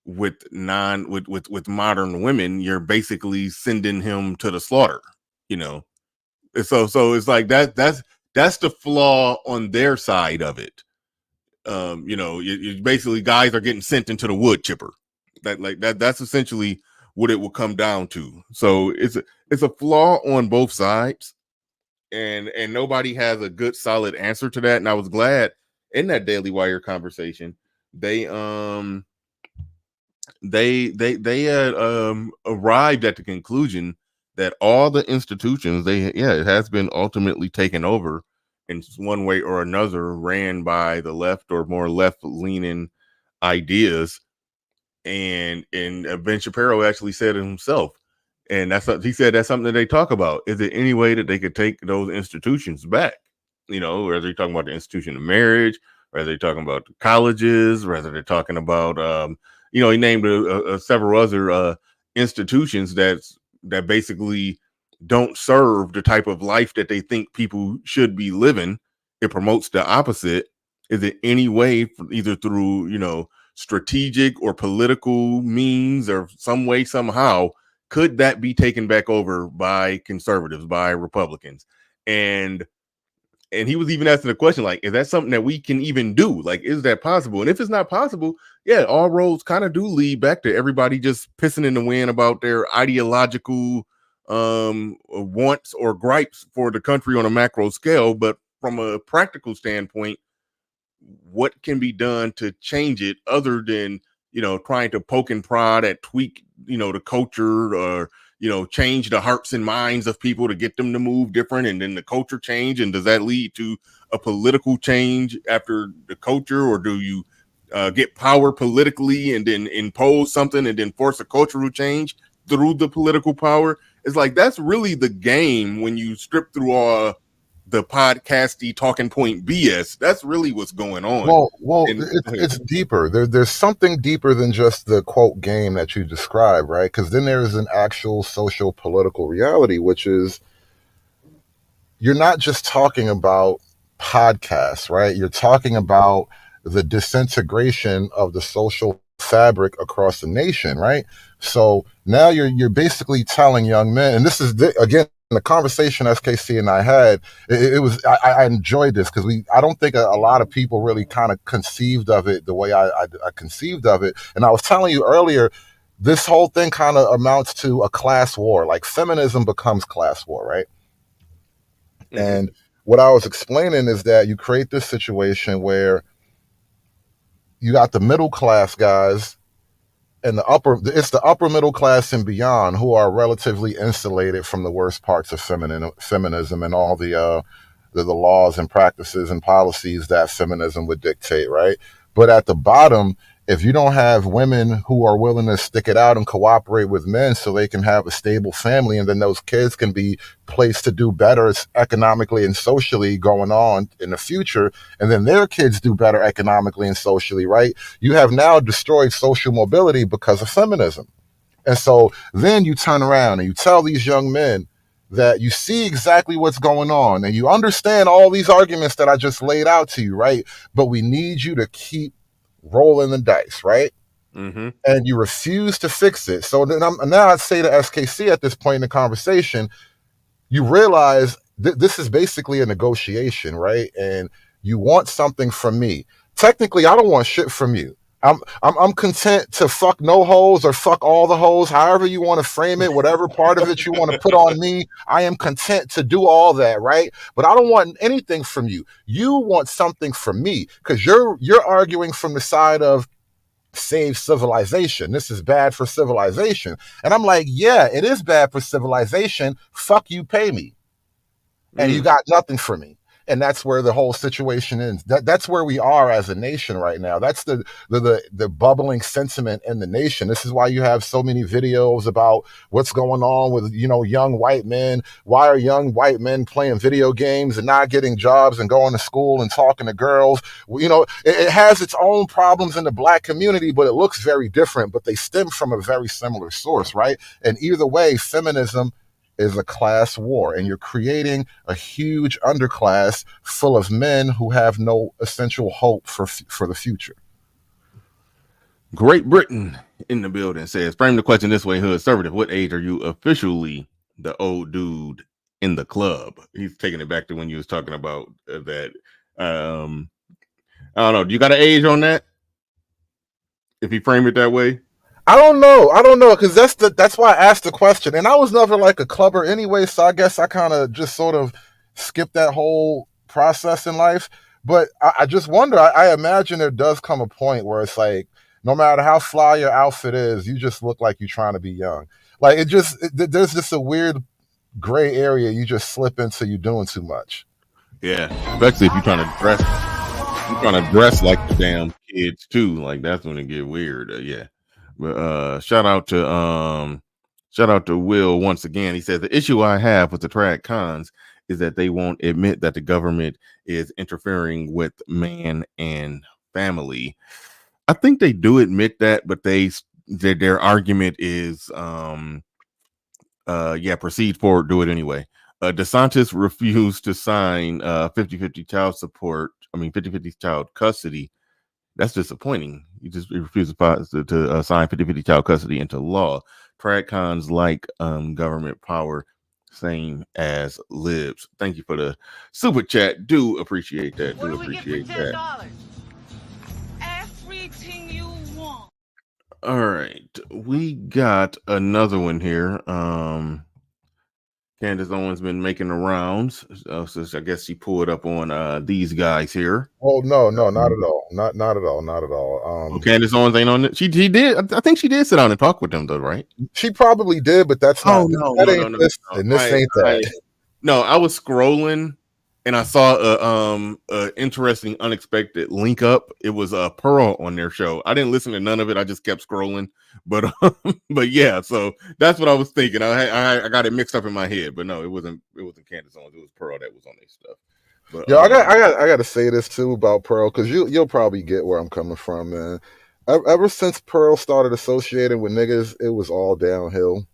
with modern women, you're basically sending him to the slaughter, so it's like that's the flaw on their side of it. You basically, guys are getting sent into the wood chipper. That's essentially what it will come down to. So it's a flaw on both sides, and nobody has a good solid answer to that. And I was glad in that Daily Wire conversation they had arrived at the conclusion that all the institutions it has been ultimately taken over in one way or another, ran by the left or more left leaning ideas. And Ben Shapiro actually said it himself, and he said that's something that they talk about. Is there any way that they could take those institutions back? Whether you're talking about the institution of marriage, whether they're talking about colleges, whether they're talking about he named several other institutions that basically don't serve the type of life that they think people should be living. It promotes the opposite. Is it any way, either through strategic or political means or some way, somehow, could that be taken back over by conservatives, by Republicans? And he was even asking the question, like, is that something that we can even do? Like, is that possible? And if it's not possible, all roads kind of do lead back to everybody just pissing in the wind about their ideological wants or gripes for the country on a macro scale. But from a practical standpoint, what can be done to change it, other than trying to poke and prod at tweak the culture, or change the hearts and minds of people to get them to move different, and then the culture change? And does that lead to a political change after the culture, or do you get power politically and then impose something and then force a cultural change through the political power? It's like, that's really the game when you strip through all the podcasty talking point BS. That's really what's going on. Well, it's deeper. There's something deeper than just the quote game that you described, right? Because then there is an actual social political reality, which is, you're not just talking about podcasts, right? You're talking about the disintegration of the social fabric across the nation, right? So now you're basically telling young men, and this is again the conversation SKC and I had. It was, I enjoyed this, because I don't think a lot of people really kind of conceived of it the way I conceived of it. And I was telling you earlier, this whole thing kind of amounts to a class war. Like, feminism becomes class war, right? Mm-hmm. And what I was explaining is that you create this situation where you got the middle class guys and it's the upper middle class and beyond who are relatively insulated from the worst parts of feminism and all the laws and practices and policies that feminism would dictate, right? But at the bottom if you don't have women who are willing to stick it out and cooperate with men so they can have a stable family, and then those kids can be placed to do better economically and socially going on in the future, and then their kids do better economically and socially, right? You have now destroyed social mobility because of feminism. And so then you turn around and you tell these young men that you see exactly what's going on and you understand all these arguments that I just laid out to you, right? But we need you to keep rolling the dice, right? Mm-hmm. And you refuse to fix it. So then now I'd say to SKC at this point in the conversation, you realize this is basically a negotiation, right? And you want something from me. Technically, I don't want shit from you. I'm content to fuck no hoes or fuck all the hoes, however you want to frame it, whatever part of it you want to put on me. I am content to do all that, right? But I don't want anything from you. You want something from me because you're arguing from the side of save civilization. This is bad for civilization. And I'm like, yeah, it is bad for civilization. Fuck you, pay me. And you got nothing for me. And that's where the whole situation is. That's where we are as a nation right now. That's the bubbling sentiment in the nation. This is why you have so many videos about what's going on with, young white men. Why are young white men playing video games and not getting jobs and going to school and talking to girls? It has its own problems in the black community, but it looks very different. But they stem from a very similar source, right? And either way, feminism is a class war, and you're creating a huge underclass full of men who have no essential hope for the future. Great Britain in the building says, frame the question this way, Hood Conservative. What age are you officially the old dude in the club? He's taking it back to when you was talking about that. I don't know. Do you got an age on that? If you frame it that way? I don't know, because that's why I asked the question. And I was never like a clubber anyway, so I guess I kind of just sort of skipped that whole process in life. But I just wonder, I imagine there does come a point where it's like, no matter how fly your outfit is, you just look like you're trying to be young. Like there's just a weird gray area you just slip into, you doing too much. Yeah, especially if you're trying to dress like the damn kids too. Like that's when it get weird. Yeah. But shout out to Will once again. He says the issue I have with the trad cons is that they won't admit that the government is interfering with man and family. I think they do admit that, but their argument is proceed forward, do it anyway. DeSantis refused to sign 50-50 child support. 50-50 child custody. That's disappointing. You just refuse to sign 50-50 child custody into law. Trad cons like government power, same as libs. Thank you for the super chat. Do appreciate that. What do we get for $10? Everything you want. All right, we got another one here. Candace Owens been making the rounds, so I guess she pulled up on these guys here. Oh no, not at all, not at all. Candace Owens ain't on it. She did. I think she did sit down and talk with them though, right? She probably did, but that's not. No. This ain't that. No, I was scrolling and I saw a interesting, unexpected link up. It was Pearl on their show. I didn't listen to none of it. I just kept scrolling. But yeah, so that's what I was thinking. I got it mixed up in my head, but no, it wasn't Candace Owens. It was Pearl that was on their stuff. But, yeah, I got to say this too about Pearl, because you'll probably get where I'm coming from, man. Ever since Pearl started associating with niggas, it was all downhill.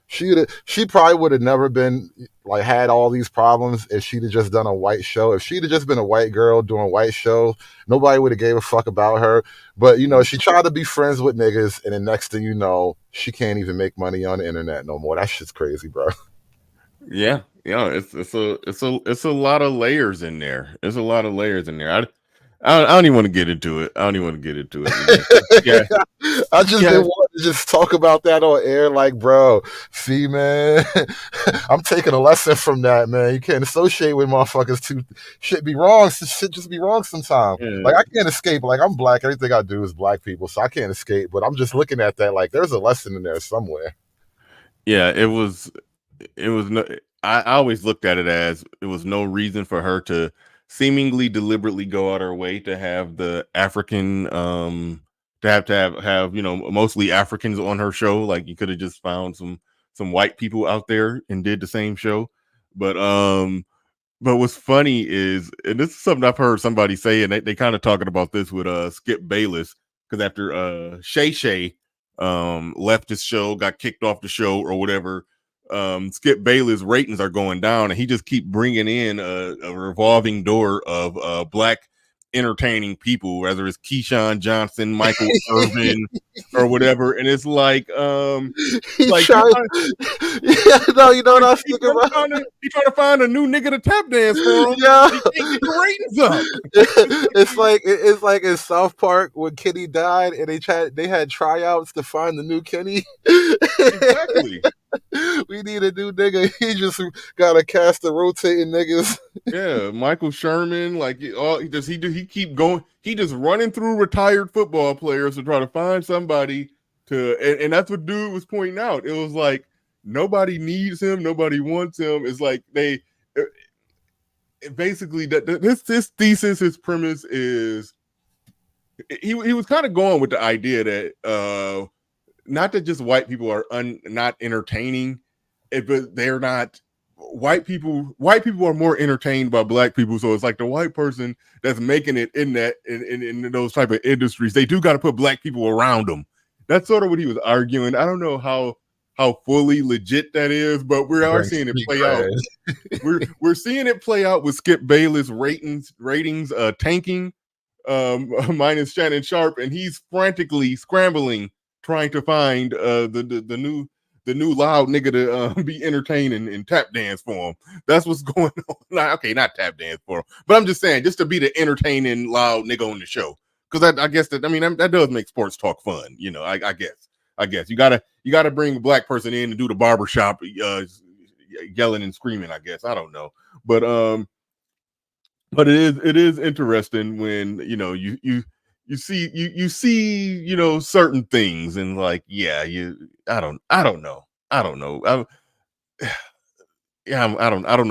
She probably would have never been like had all these problems if she'd have just done a white show. If she'd have just been a white girl doing white shows, nobody would have gave a fuck about her. But she tried to be friends with niggas, and then next thing you know, she can't even make money on the internet no more. That shit's crazy, bro. Yeah, it's a lot of layers in there. There's a lot of layers in there. I don't even want to get into it. Yeah. I just didn't want to just talk about that on air. Like, bro, see, man, I'm taking a lesson from that, man. You can't associate with motherfuckers too. Shit be wrong. Shit just be wrong sometimes. Yeah. Like, I can't escape. Like, I'm black. Everything I do is black people, so I can't escape. But I'm just looking at that like there's a lesson in there somewhere. Yeah, it was no. I always looked at it as it was no reason for her to seemingly deliberately go out her way to have the African to have mostly Africans on her show. Like you could have just found some white people out there and did the same show. But what's funny is, and this is something I've heard somebody say, and they kind of talking about this with Skip Bayless, because after Shay left his show, got kicked off the show or whatever, Skip Bayless ratings are going down, and he just keep bringing in a revolving door of black entertaining people, whether it's Keyshawn Johnson, Michael Irvin, or whatever. And it's like, like yeah, no, you know what I was thinking about? He trying to find a new nigga to tap dance for him. Yeah, he can't get the ratings up. it's like in South Park when Kenny died and they had tryouts to find the new Kenny. Exactly. We need a new nigga. He just got to cast the rotating niggas. Yeah, Michael Sherman, like he keep going. He just running through retired football players to try to find somebody to, and that's what dude was pointing out. It was like nobody needs him, nobody wants him. It's like basically his thesis, his premise is he was kind of going with the idea that not that just white people are not entertaining, but they're not. White people are more entertained by black people, so it's like the white person that's making it in those type of industries, they do got to put black people around them. That's sort of what he was arguing. I don't know how fully legit that is, but we are seeing it play out. We're seeing it play out with Skip Bayless ratings tanking, minus Shannon Sharp, and he's frantically scrambling trying to find the new loud nigga to be entertaining and tap dance for him. That's what's going on. Okay, not tap dance for him, but I'm just saying, just to be the entertaining loud nigga on the show. Because I guess that does make sports talk fun. I guess you gotta bring a black person in and do the barbershop yelling and screaming. I guess I don't know, but it is interesting when you see certain things and like, yeah, I don't know. I don't know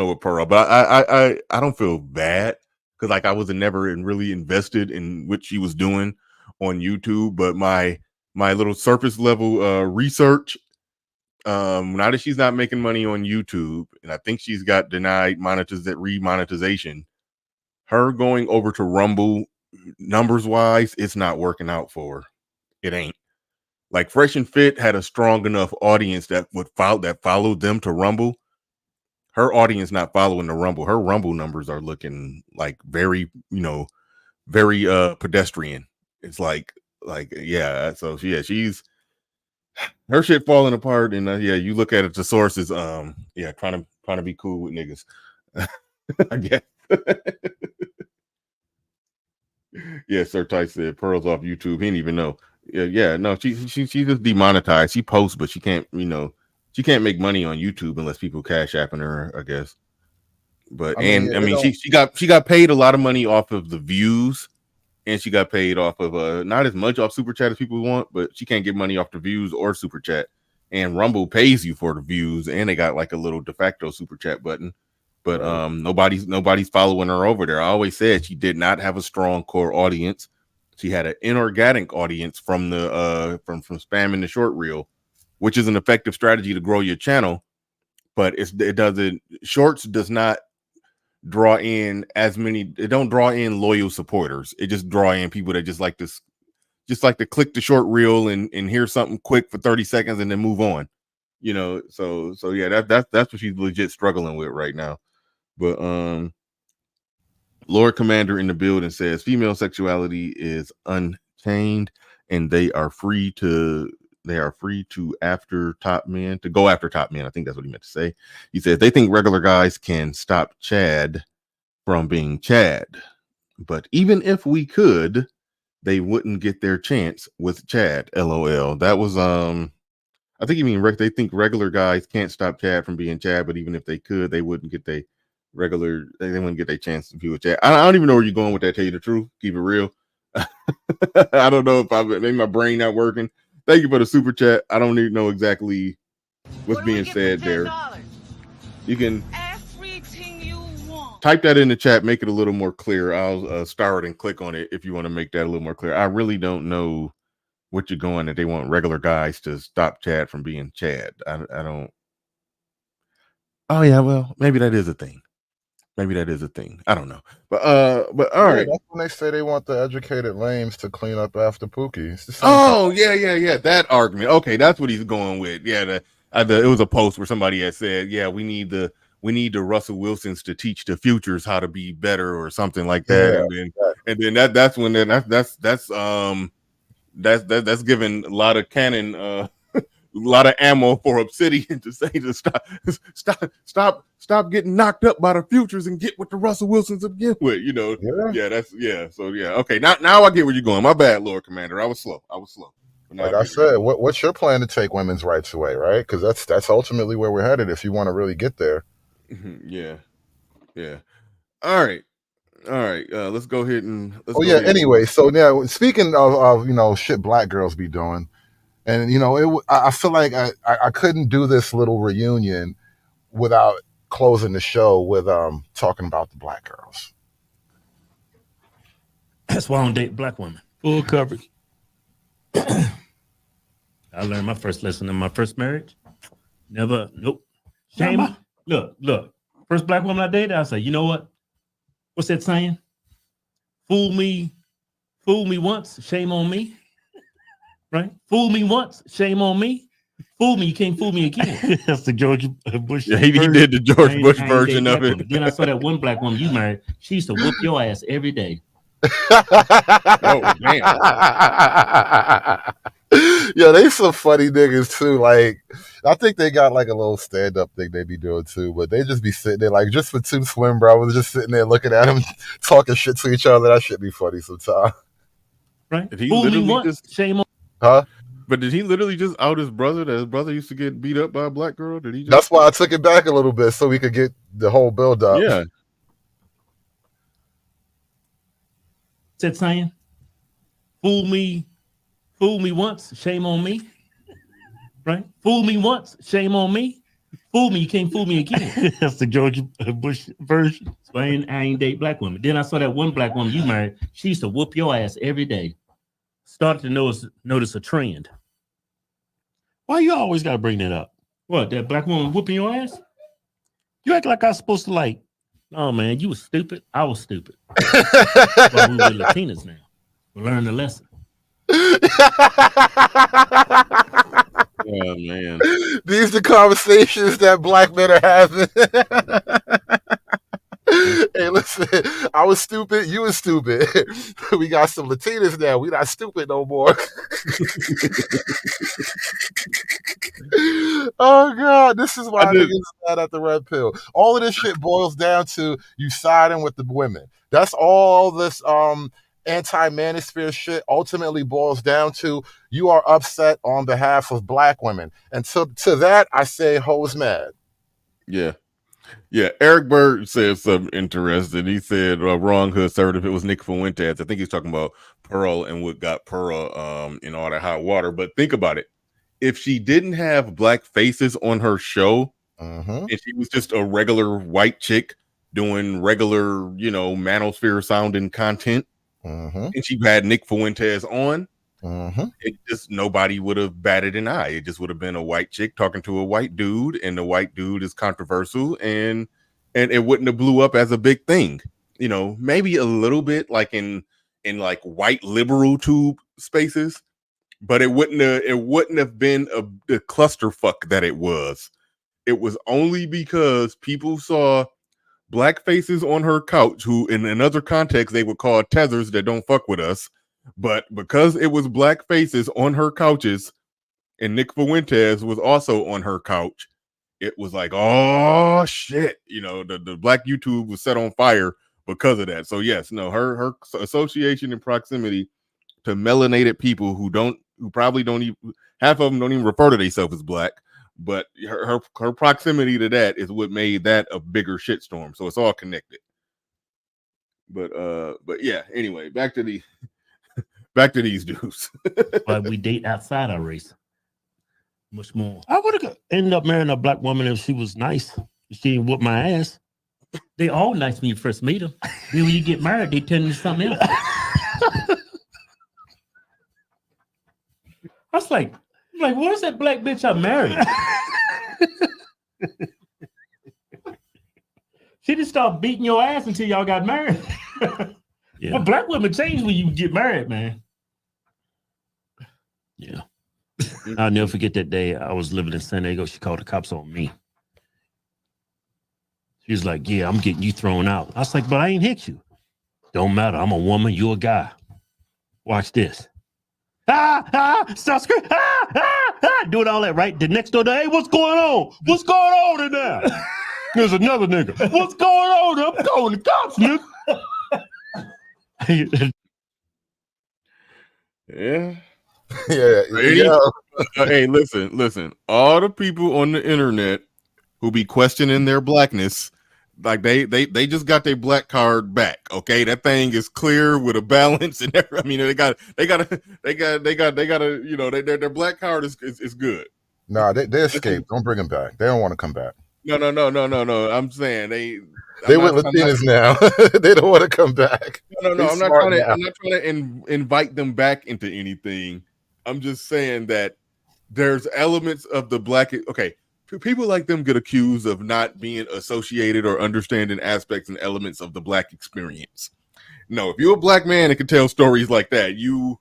what Pearl, but I don't feel bad because like I was never really invested in what she was doing on YouTube, but my little surface level research, now that she's not making money on YouTube, and I think she's got denied remonetization, her going over to Rumble, numbers wise, it's not working out for her. It ain't. Like Fresh and Fit had a strong enough audience that followed them to Rumble. Her audience not following the Rumble. Her Rumble numbers are looking like very pedestrian. It's like yeah. So yeah, she's her shit falling apart. And yeah, you look at it, the sources. Trying to be cool with niggas. I guess. Yeah, Sir Tice said Pearl's off YouTube. He didn't even know. Yeah, no, she just demonetized. She posts, but she can't make money on YouTube unless people cash apping her, I guess. But she got paid a lot of money off of the views, and she got paid off of not as much off super chat as people want, but she can't get money off the views or super chat. And Rumble pays you for the views, and they got like a little de facto super chat button. But nobody's following her over there. I always said she did not have a strong core audience. She had an inorganic audience from the from spamming the short reel, which is an effective strategy to grow your channel. But shorts does not draw in as many. It don't draw in loyal supporters. It just draw in people that just like to click the short reel and hear something quick for 30 seconds and then move on. So yeah, that's what she's legit struggling with right now. But Lord Commander in the building says female sexuality is unchained and they are free to go after top men. I think that's what he meant to say. He says they think regular guys can stop Chad from being Chad, but even if we could, they wouldn't get their chance with Chad. LOL. That was I think you mean they think regular guys can't stop Chad from being Chad, but even if they could, they wouldn't get they wouldn't get their chance to be with Chad. I don't even know where you're going with that, tell you the truth. Keep it real. I don't know if maybe my brain not working. Thank you for the super chat. I don't even know exactly what's being said there. You can type that in the chat, make it a little more clear. I'll start and click on it if you want to make that a little more clear. I really don't know what you're going that they want regular guys to stop Chad from being Chad. I don't. Oh yeah, well maybe that is a thing. Maybe that is a thing. I don't know. But all right. That's when they say they want the educated lames to clean up after Pookie. Oh yeah. That argument. Okay, that's what he's going with. Yeah, it was a post where somebody had said, yeah, we need the Russell Wilsons to teach the futures how to be better or something like that. And then that's when that's giving a lot of cannon a lot of ammo for Obsidian to say to stop getting knocked up by the futures and get with the Russell Wilsons again with, you know. So okay, now I get where you're going. My bad, Lord Commander. I was slow. Like I said, what's your plan to take women's rights away, right? Because that's ultimately where we're headed if you want to really get there. Yeah. All right. Let's go ahead and anyway, so now speaking of you know, shit black girls be doing. And, you know, I feel like I couldn't do this little reunion without closing the show with talking about the black girls. That's why I don't date black women. Full coverage. I learned my first lesson in my first marriage. Nope. Shame. Look. First black woman I dated, I said, you know what? What's that saying? Fool me once, shame on me. Right? Fool me once, shame on me. Fool me, you can't fool me again. That's the George Bush. Yeah, he did the George Bush version of it. Woman. Then I saw that one black woman you married. She used to whoop your ass every day. Oh, damn. Yeah, they some funny niggas too. Like, I think they got like a little stand-up thing they be doing too, but they just be sitting there like just for two swim brothers, just sitting there looking at them, talking shit to each other. That shit be funny sometimes. Right? Did he Fool me literally once, shame on. Huh? But did he literally just out his brother that his brother used to get beat up by a black girl? Did he just... That's why I took it back a little bit so we could get the whole build up. Yeah. That saying? Fool me once, shame on me. Right? Fool me once, shame on me. Fool me, you can't fool me again. That's the George Bush version. So I ain't date black women. Then I saw that one black woman you married. She used to whoop your ass every day. Started to notice a trend. Why you always gotta bring that up? What, that black woman whooping your ass? You act like I was supposed to like, oh man, you was stupid. I was stupid. Well, we were Latinas now. We learned the lesson. Oh man. These are the conversations that black men are having. Hey, listen, I was stupid, you was stupid. We got some Latinas now. We not stupid no more. Oh God, this is why niggas mad at the red pill. All of this shit boils down to you siding with the women. That's all this anti-manosphere shit ultimately boils down to. You are upset on behalf of black women. And to that, I say hoes mad. Yeah, Eric Bird said something interesting. He said wrong hood assertive. It was Nick Fuentes. I think he's talking about Pearl and what got Pearl in all that hot water. But think about it. If she didn't have black faces on her show, and she was just a regular white chick doing regular, you know, manosphere sounding content, and she had Nick Fuentes on, it just nobody would have batted an eye. It just would have been a white chick talking to a white dude, and the white dude is controversial, and it wouldn't have blew up as a big thing. You know, maybe a little bit like in like white liberal tube spaces, but it wouldn't have been the clusterfuck that it was. It was only because people saw black faces on her couch, who in another context they would call tethers that don't fuck with us. But because it was black faces on her couches and Nick Fuentes was also on her couch, it was like, oh shit, you know, the black YouTube was set on fire because of that. So yes, no, her association and proximity to melanated people who probably don't even, half of them don't even refer to themselves as black, but her proximity to that is what made that a bigger shitstorm. So it's all connected. But yeah, anyway, back to these dudes. But we date outside our race. Much more. I would have ended up marrying a black woman if she was nice. If she didn't whoop my ass. They all nice when you first meet them. Then when you get married, they turn into something else. I was like, where's that black bitch I married? She didn't start beating your ass until y'all got married. Yeah. Well, black women change when you get married, man. Yeah. I'll never forget that day I was living in San Diego. She called the cops on me. She was like, yeah, I'm getting you thrown out. I was like, but I ain't hit you. Don't matter. I'm a woman. You a guy. Watch this. Start screaming. Doing all that, right? The next door, hey, what's going on? What's going on in there? There's another nigga. What's going on? I'm calling the cops, nigga. Yeah. Yeah. Hey, listen. All the people on the internet who be questioning their blackness, like they just got their black card back. Okay, that thing is clear with a balance and everything. I mean, they got you know, their black card is good. Nah, they escaped. Don't bring them back. They don't want to come back. No. I'm saying they with Latinas now. They don't want to come back. No. I'm not trying to invite them back into anything. I'm just saying that there's elements of the black. Okay, people like them get accused of not being associated or understanding aspects and elements of the black experience. No, if you're a black man and can tell stories like that, you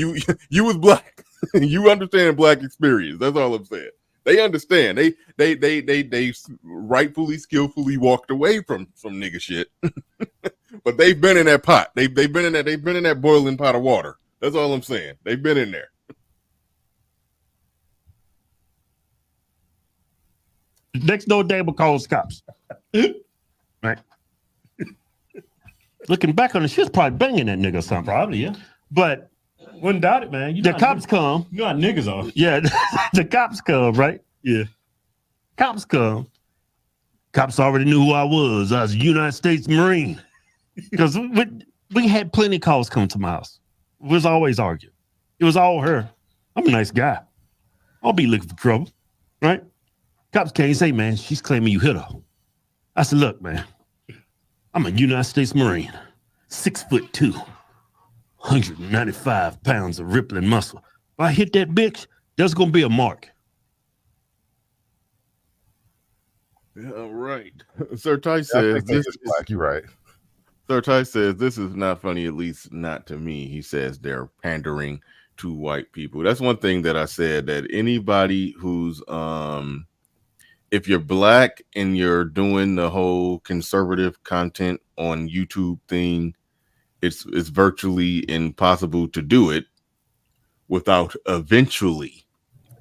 was black. You understand black experience. That's all I'm saying. They understand. They rightfully, skillfully walked away from nigga shit. But they've been in that pot. They've been in that boiling pot of water. That's all I'm saying. They've been in there. Next door neighbor calls cops. Right. Looking back on it, she was probably banging that nigga or something. Probably, yeah. But wouldn't doubt it, man. The cops come. You know how niggas are. Yeah, the cops come, right? Yeah. Cops come. Cops already knew who I was. I was a United States Marine. Because we had plenty of calls come to my house. We was always arguing. It was all her. I'm a nice guy. I'll be looking for trouble, right? Cops came and say, man, she's claiming you hit her. I said, look, man, I'm a United States Marine, 6'2", 195 pounds of rippling muscle. If I hit that bitch, there's going to be a mark. Yeah, right. Sir Ty says this is black. You're right. Sir Ty says this is not funny, at least not to me. He says they're pandering to white people. That's one thing that I said, that anybody who's if you're black and you're doing the whole conservative content on YouTube thing, it's virtually impossible to do it without eventually,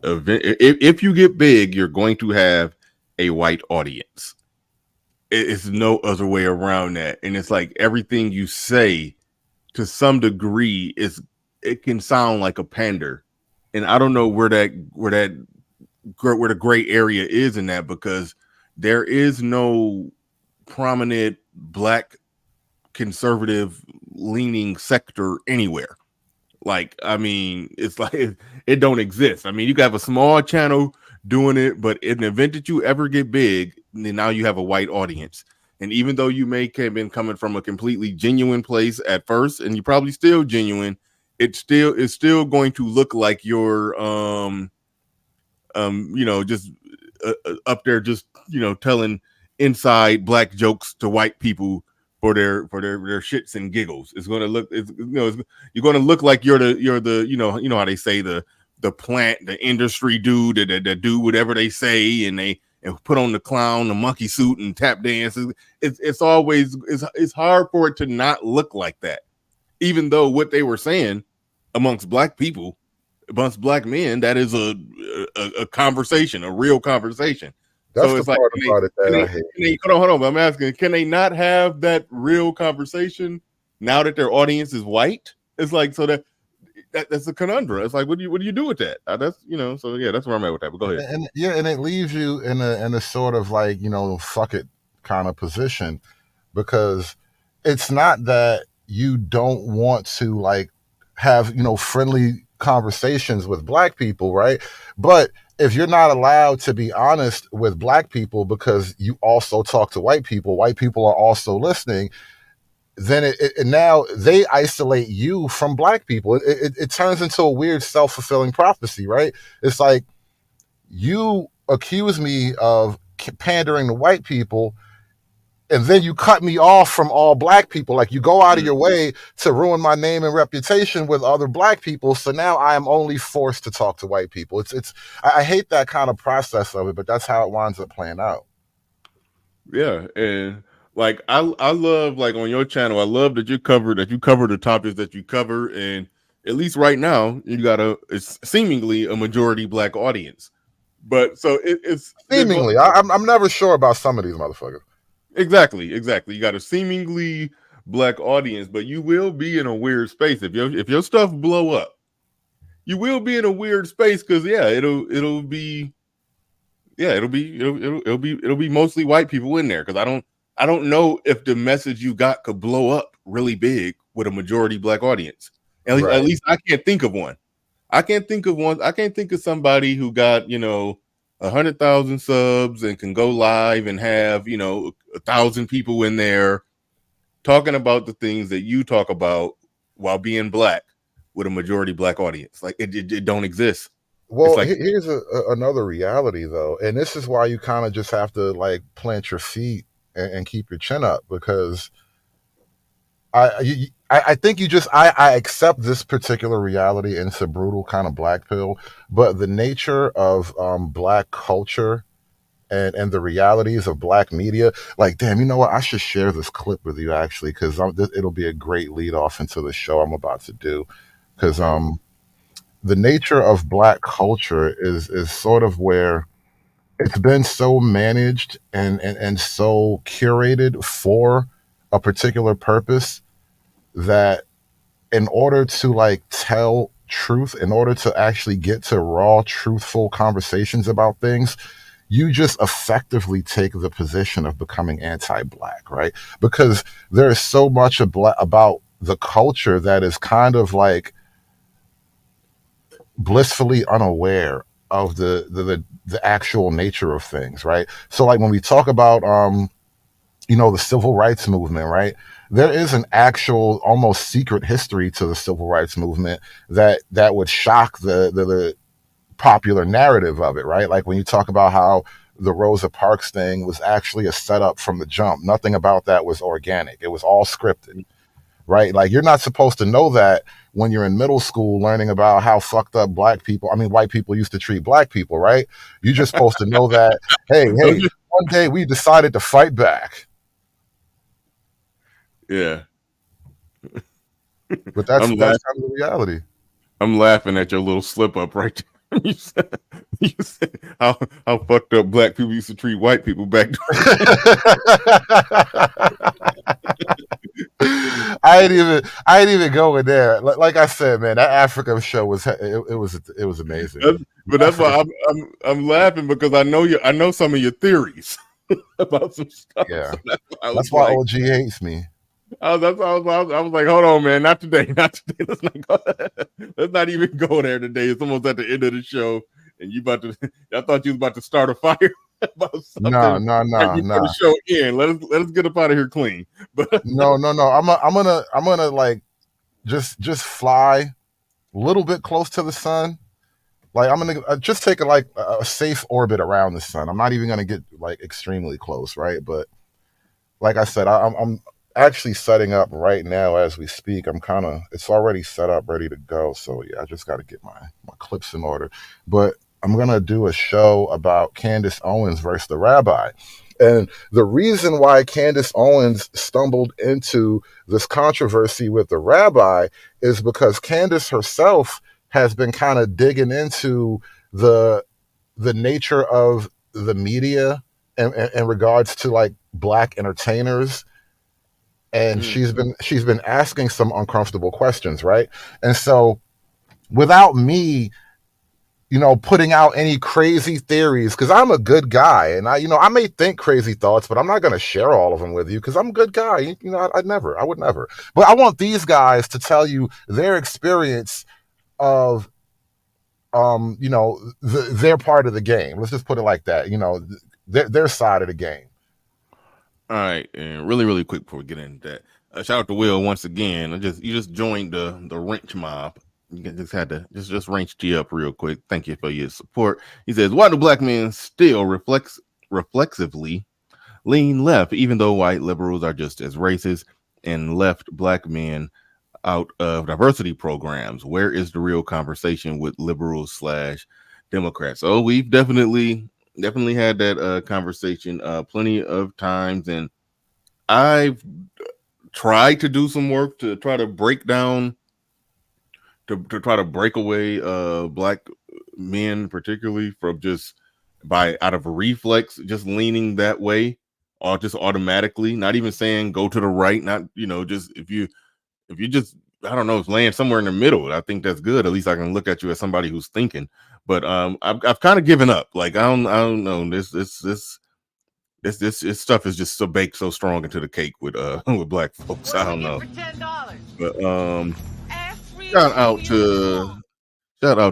if you get big, you're going to have a white audience. It's no other way around that. And it's like everything you say to some degree it can sound like a pander. And I don't know where the gray area is in that, because there is no prominent black conservative leaning sector anywhere. Like, I mean, it's like it don't exist. I mean, you can have a small channel doing it, but in the event that you ever get big, then now you have a white audience. And even though you may have been coming from a completely genuine place at first, and you're probably still genuine, it's still going to look like you're just up there, just, telling inside black jokes to white people for their shits and giggles. It's going to look, you're going to look like you're the how they say the plant, the industry dude that do whatever they say, and they put on the clown, the monkey suit, and tap dances. It's hard for it to not look like that, even though what they were saying amongst black people, amongst black men, that is a conversation, a real conversation. That's so the it's part like, about it that I hate. Hold on. I'm asking, can they not have that real conversation now that their audience is white? It's like, so that's a conundrum. It's like, what do you do with that? That's so yeah, that's where I'm at with that. But go ahead. And it leaves you in a sort of like, fuck it kind of position, because it's not that you don't want to like have friendly conversations with black people, right? But if you're not allowed to be honest with black people because you also talk to white people are also listening, then now they isolate you from black people. It turns into a weird self-fulfilling prophecy, right? It's like you accuse me of pandering to white people, and then you cut me off from all black people. Like you go out of your way to ruin my name and reputation with other black people. So now I am only forced to talk to white people. I hate that kind of process of it, but that's how it winds up playing out. Yeah, and like I love, like, on your channel, I love that you cover the topics that you cover, and at least right now you got it's seemingly a majority black audience. But so it's seemingly, I'm never sure about some of these motherfuckers. Exactly. You got a seemingly black audience, but you will be in a weird space if your stuff blow up. You will be in a weird space because it'll be mostly white people in there, because I don't know if the message you got could blow up really big with a majority black audience. At least I can't think of one. I can't think of somebody who got 100,000 subs and can go live and have 1,000 people in there talking about the things that you talk about while being black with a majority black audience. Like it don't exist. Well, here's another reality though, and this is why you kind of just have to like plant your feet and keep your chin up, because I think I accept this particular reality, and it's a brutal kind of black pill, but the nature of black culture and the realities of black media, like, damn, you know what? I should share this clip with you actually, because it'll be a great lead off into the show I'm about to do, because the nature of black culture is sort of where it's been so managed and so curated for a particular purpose that in order to like tell truth, in order to actually get to raw, truthful conversations about things, you just effectively take the position of becoming anti-black, right? Because there is so much about the culture that is kind of like blissfully unaware of the actual nature of things, right? So like when we talk about the civil rights movement, right? There is an actual almost secret history to the civil rights movement that would shock the popular narrative of it, right? Like when you talk about how the Rosa Parks thing was actually a setup from the jump. Nothing about that was organic. It was all scripted, right? Like you're not supposed to know that when you're in middle school learning about how fucked up white people used to treat black people, right? You're just supposed to know that, hey, one day we decided to fight back. Yeah. But that's kind of the reality. I'm laughing at your little slip up right there. You said how fucked up black people used to treat white people back then. I ain't even going there. Like I said, man, that Africa show was amazing. But that's why I'm laughing, because I know some of your theories about some stuff. Yeah, So that's why OG hates me. I was like, hold on, man, not today. Let's not even go there today. It's almost at the end of the show, and I thought you was about to start a fire about something. No. The show in. Let us get up out of here clean. But no. I'm gonna like just fly a little bit close to the sun. Like I'm gonna just take a safe orbit around the sun. I'm not even gonna get like extremely close, right? But like I said, I'm actually setting up right now as we speak. It's already set up, ready to go. So yeah, I just got to get my clips in order. But I'm going to do a show about Candace Owens versus the rabbi. And the reason why Candace Owens stumbled into this controversy with the rabbi is because Candace herself has been kind of digging into the nature of the media in regards to like black entertainers. And she's been asking some uncomfortable questions, right? And so without me, putting out any crazy theories, because I'm a good guy, and I may think crazy thoughts, but I'm not going to share all of them with you because I'm a good guy. I would never. But I want these guys to tell you their experience of, their part of the game. Let's just put it like that. Their side of the game. All right, and really, really quick before we get into that, Shout out to Will once again. You just joined the wrench mob. You just had to just wrenched you up real quick. Thank you for your support. He says, why do black men still reflexively lean left, even though white liberals are just as racist and left black men out of diversity programs? Where is the real conversation with liberals / Democrats? So we've definitely had that conversation plenty of times, and I've tried to do some work to try to break down, to try to break away black men, particularly from just out of a reflex, just leaning that way, or just automatically, not even saying go to the right, not, just if you just, I don't know, laying somewhere in the middle, I think that's good. At least I can look at you as somebody who's thinking. But I've kind of given up. Like I don't know, this stuff is just so baked so strong into the cake with with black folks. I don't know. But shout out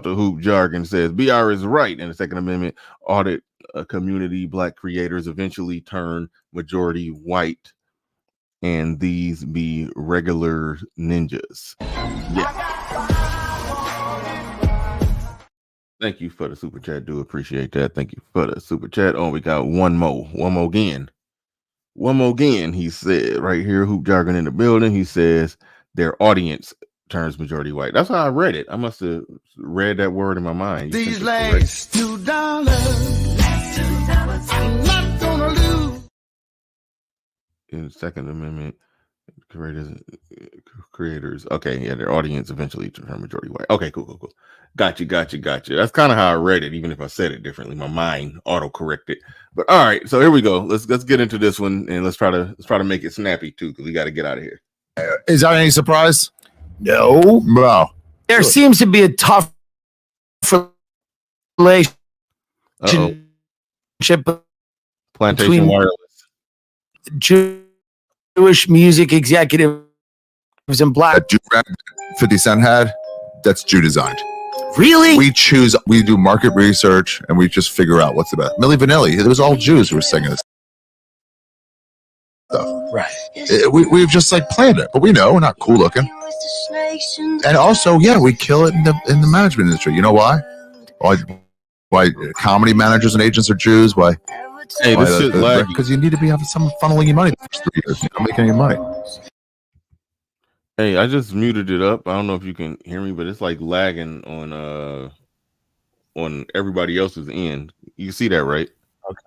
to Hoop Jargon says BR is right in the Second Amendment. Audit community black creators eventually turn majority white, and these be regular ninjas. Yeah. Thank you for the super chat. Do appreciate that. Thank you for the super chat. Oh, we got one more again. He said right here, Hoop Jargon in the building. He says their audience turns majority white. That's how I read it. I must have read that word in my mind. These last $2, I'm not gonna lose. In the Second Amendment, creators. Okay, yeah, their audience eventually turn majority white. Okay, cool. Got you. That's kind of how I read it, even if I said it differently. My mind auto-corrected. But all right, so here we go. Let's get into this one, and let's try to make it snappy too, because we got to get out of here. Is that any surprise? No. There seems to be a tough relationship Plantation between Wireless, Jewish music executives and black. That 50 Cent had, that's Jew designed. Really? We do market research, and we just figure out what's the best. Milli Vanilli, it was all Jews who were singing this stuff. Right. We've just like planned it, but we know we're not cool looking. And also, yeah, we kill it in the management industry. You know why? Why comedy managers and agents are Jews? Why? Hey, this shit lagging. Because you need to have someone funneling you money the first 3 years. You're not making any money. Hey, I just muted it up. I don't know if you can hear me, but it's like lagging on everybody else's end. You see that, right? Okay.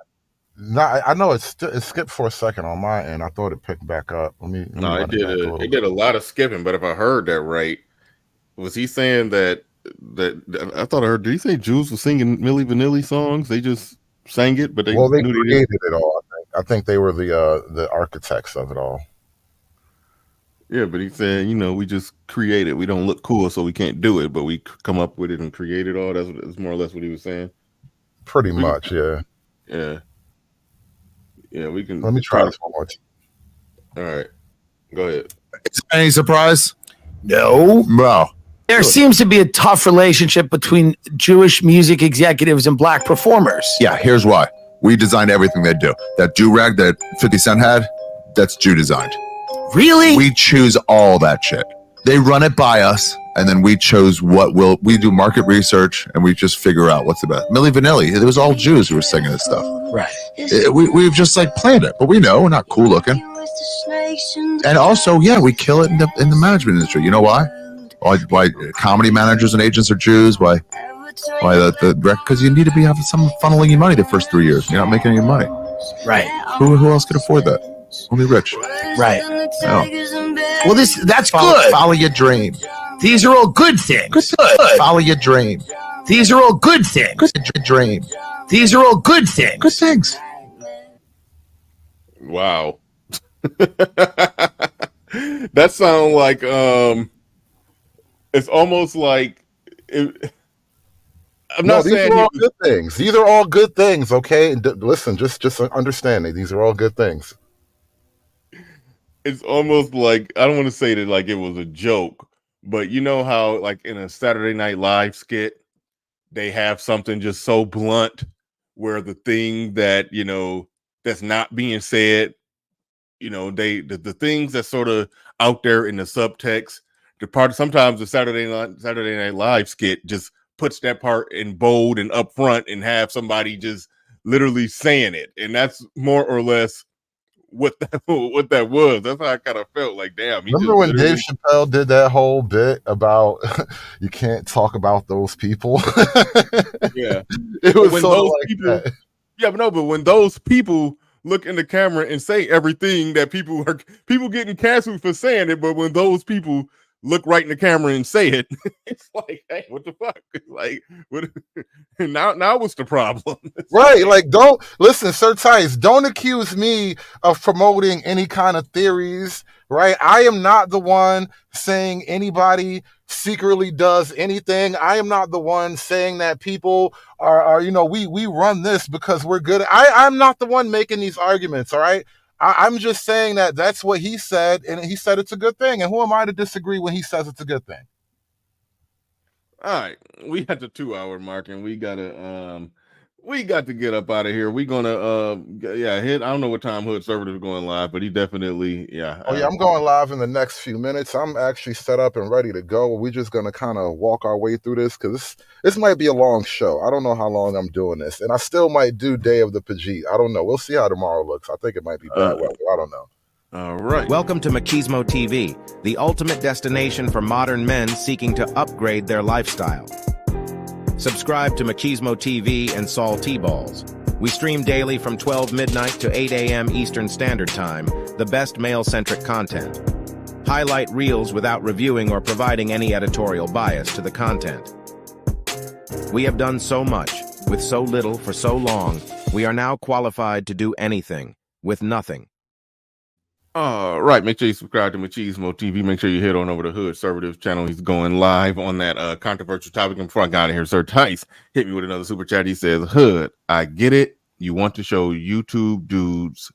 No, I know it skipped for a second on my end. I thought it picked back up. No, it did a lot of skipping. But if I heard that right, was he saying that I thought I heard? Did he say Jews were singing Milli Vanilli songs? They just sang it, but they created it all. I think they were the architects of it all. Yeah, but he said, we just create it. We don't look cool, so we can't do it, but we come up with it and create it all. That's more or less what he was saying. Pretty much, yeah. Yeah. Yeah, we can. Let me try this one more time. All right. Go ahead. Is there any surprise? No. There seems to be a tough relationship between Jewish music executives and black performers. Yeah, here's why. We designed everything they do. That do-rag that 50 Cent had, that's Jew designed. Really? We choose all that shit. They run it by us, and then we chose we do market research, and we just figure out what's the best. Milli Vanilli, it was all Jews who were singing this stuff. Right. We've just like planned it, but we know we're not cool looking. And also, yeah, we kill it in the management industry. You know why? Why comedy managers and agents are Jews? Why because you need to have someone funneling you money the first 3 years. You're not making any money. Right. Who else could afford that? Only rich. Right. Oh. Well, that's good. Follow your dream. These are all good things. Good. Follow your dream. These are all good things. Good dream. These are all good things. Good things. Wow. That sounds like it's almost like I'm not saying these are all good things. These are all good things, okay? Listen, just understand it. These are all good things. It's almost like, I don't want to say that like it was a joke, but you know how like in a Saturday Night Live skit, they have something just so blunt where the thing that, that's not being said you know, the things that sort of out there in the subtext, the part sometimes the Saturday Night Live skit just puts that part in bold and up front and have somebody just literally saying it, and that's more or less what that was. That's how I kind of felt like, damn. Remember when Dave Chappelle did that whole bit about you can't talk about those people? Yeah, it was sort of like people, that. Yeah, but when those people look in the camera and say everything that people getting canceled for saying it, but when those people look right in the camera and say it, it's like, hey, what the fuck? Like, what? Now what's the problem? Right, like, don't listen, Sir Tice, don't accuse me of promoting any kind of theories, right? I am not the one saying anybody secretly does anything. I am not the one saying that people are you know, we run this because we're good. I'm not the one making these arguments, all right? I'm just saying that that's what he said, and he said it's a good thing. And who am I to disagree when he says it's a good thing? All right, we at the 2-hour mark, and we got to get up out of here. We're gonna hit. I don't know what time Hood Servative is going live, but he definitely I'm going live in the next few minutes. I'm actually set up and ready to go. We're just gonna kind of walk our way through this because this might be a long show. I don't know how long I'm doing this, and I still might do Day of the Pajit. I don't know. We'll see how tomorrow looks. I think it might be bad weather. I don't know. All right. Welcome to Machismo TV, the ultimate destination for modern men seeking to upgrade their lifestyle. Subscribe to Machismo TV and Saul T-Balls. We stream daily from 12 midnight to 8 a.m. Eastern Standard Time, the best male-centric content. Highlight reels without reviewing or providing any editorial bias to the content. We have done so much, with so little for so long, we are now qualified to do anything, with nothing. All right, make sure you subscribe to Machismo TV. Make sure you head on over to Hood Servative channel. He's going live on that controversial topic. And before I got out of here, Sir Tice hit me with another super chat. He says, Hood, I get it. You want to show YouTube dudes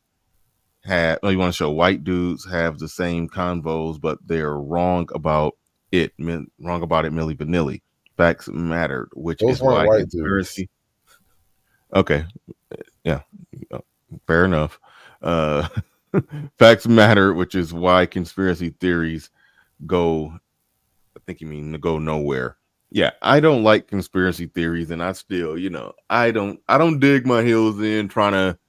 you want to show white dudes have the same convos, but they're wrong about it. Wrong about it, Milli Vanilli. Facts mattered, which Those is why white conspiracy. Okay, yeah, fair enough. Facts matter, which is why conspiracy theories go, I think you mean to go nowhere. Yeah, I don't like conspiracy theories, and I still, I don't dig my heels in trying to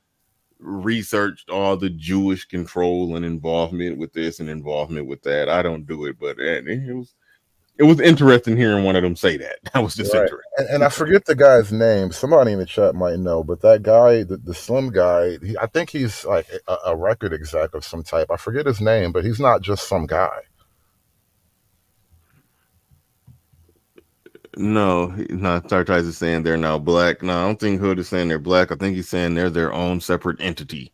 research all the Jewish control and involvement with this and involvement with that. I don't do it, but it was interesting hearing one of them say that. That was just interesting. And I forget the guy's name. Somebody in the chat might know, but that guy, the slim guy, I think he's like a record exec of some type. I forget his name, but he's not just some guy. No, he's not. Sartize is saying they're now black. No, I don't think Hood is saying they're black. I think he's saying they're their own separate entity.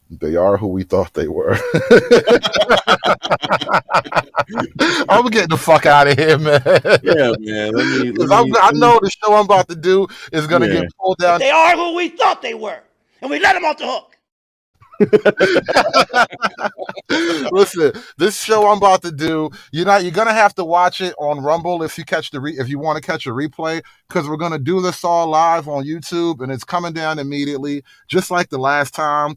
They are who we thought they were. I'm getting the fuck out of here, man. Yeah, man. I know the show I'm about to do is going to get pulled down. They are who we thought they were, and we let them off the hook. Listen, this show I'm about to do, you're gonna have to watch it on Rumble if you want to catch a replay, because we're gonna do this all live on YouTube, and it's coming down immediately, just like the last time.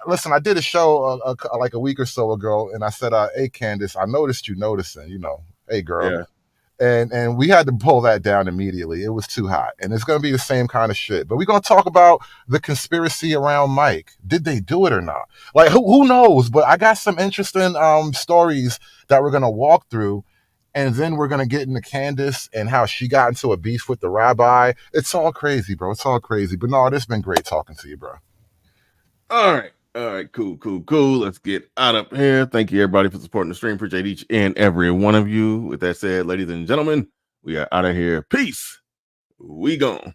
Listen, I did a show like a week or so ago, and I said, "Hey, Candace, I noticed you noticing. Hey, girl." Yeah. And we had to pull that down immediately. It was too hot. And it's going to be the same kind of shit. But we're going to talk about the conspiracy around Mike. Did they do it or not? Like, who knows? But I got some interesting stories that we're going to walk through. And then we're going to get into Candace and how she got into a beef with the rabbi. It's all crazy, bro. It's all crazy. But no, it's been great talking to you, bro. All right. Cool. Let's get out of here. Thank you, everybody, for supporting the stream. Appreciate each and every one of you. With that said, ladies and gentlemen, we are out of here. Peace. We gone.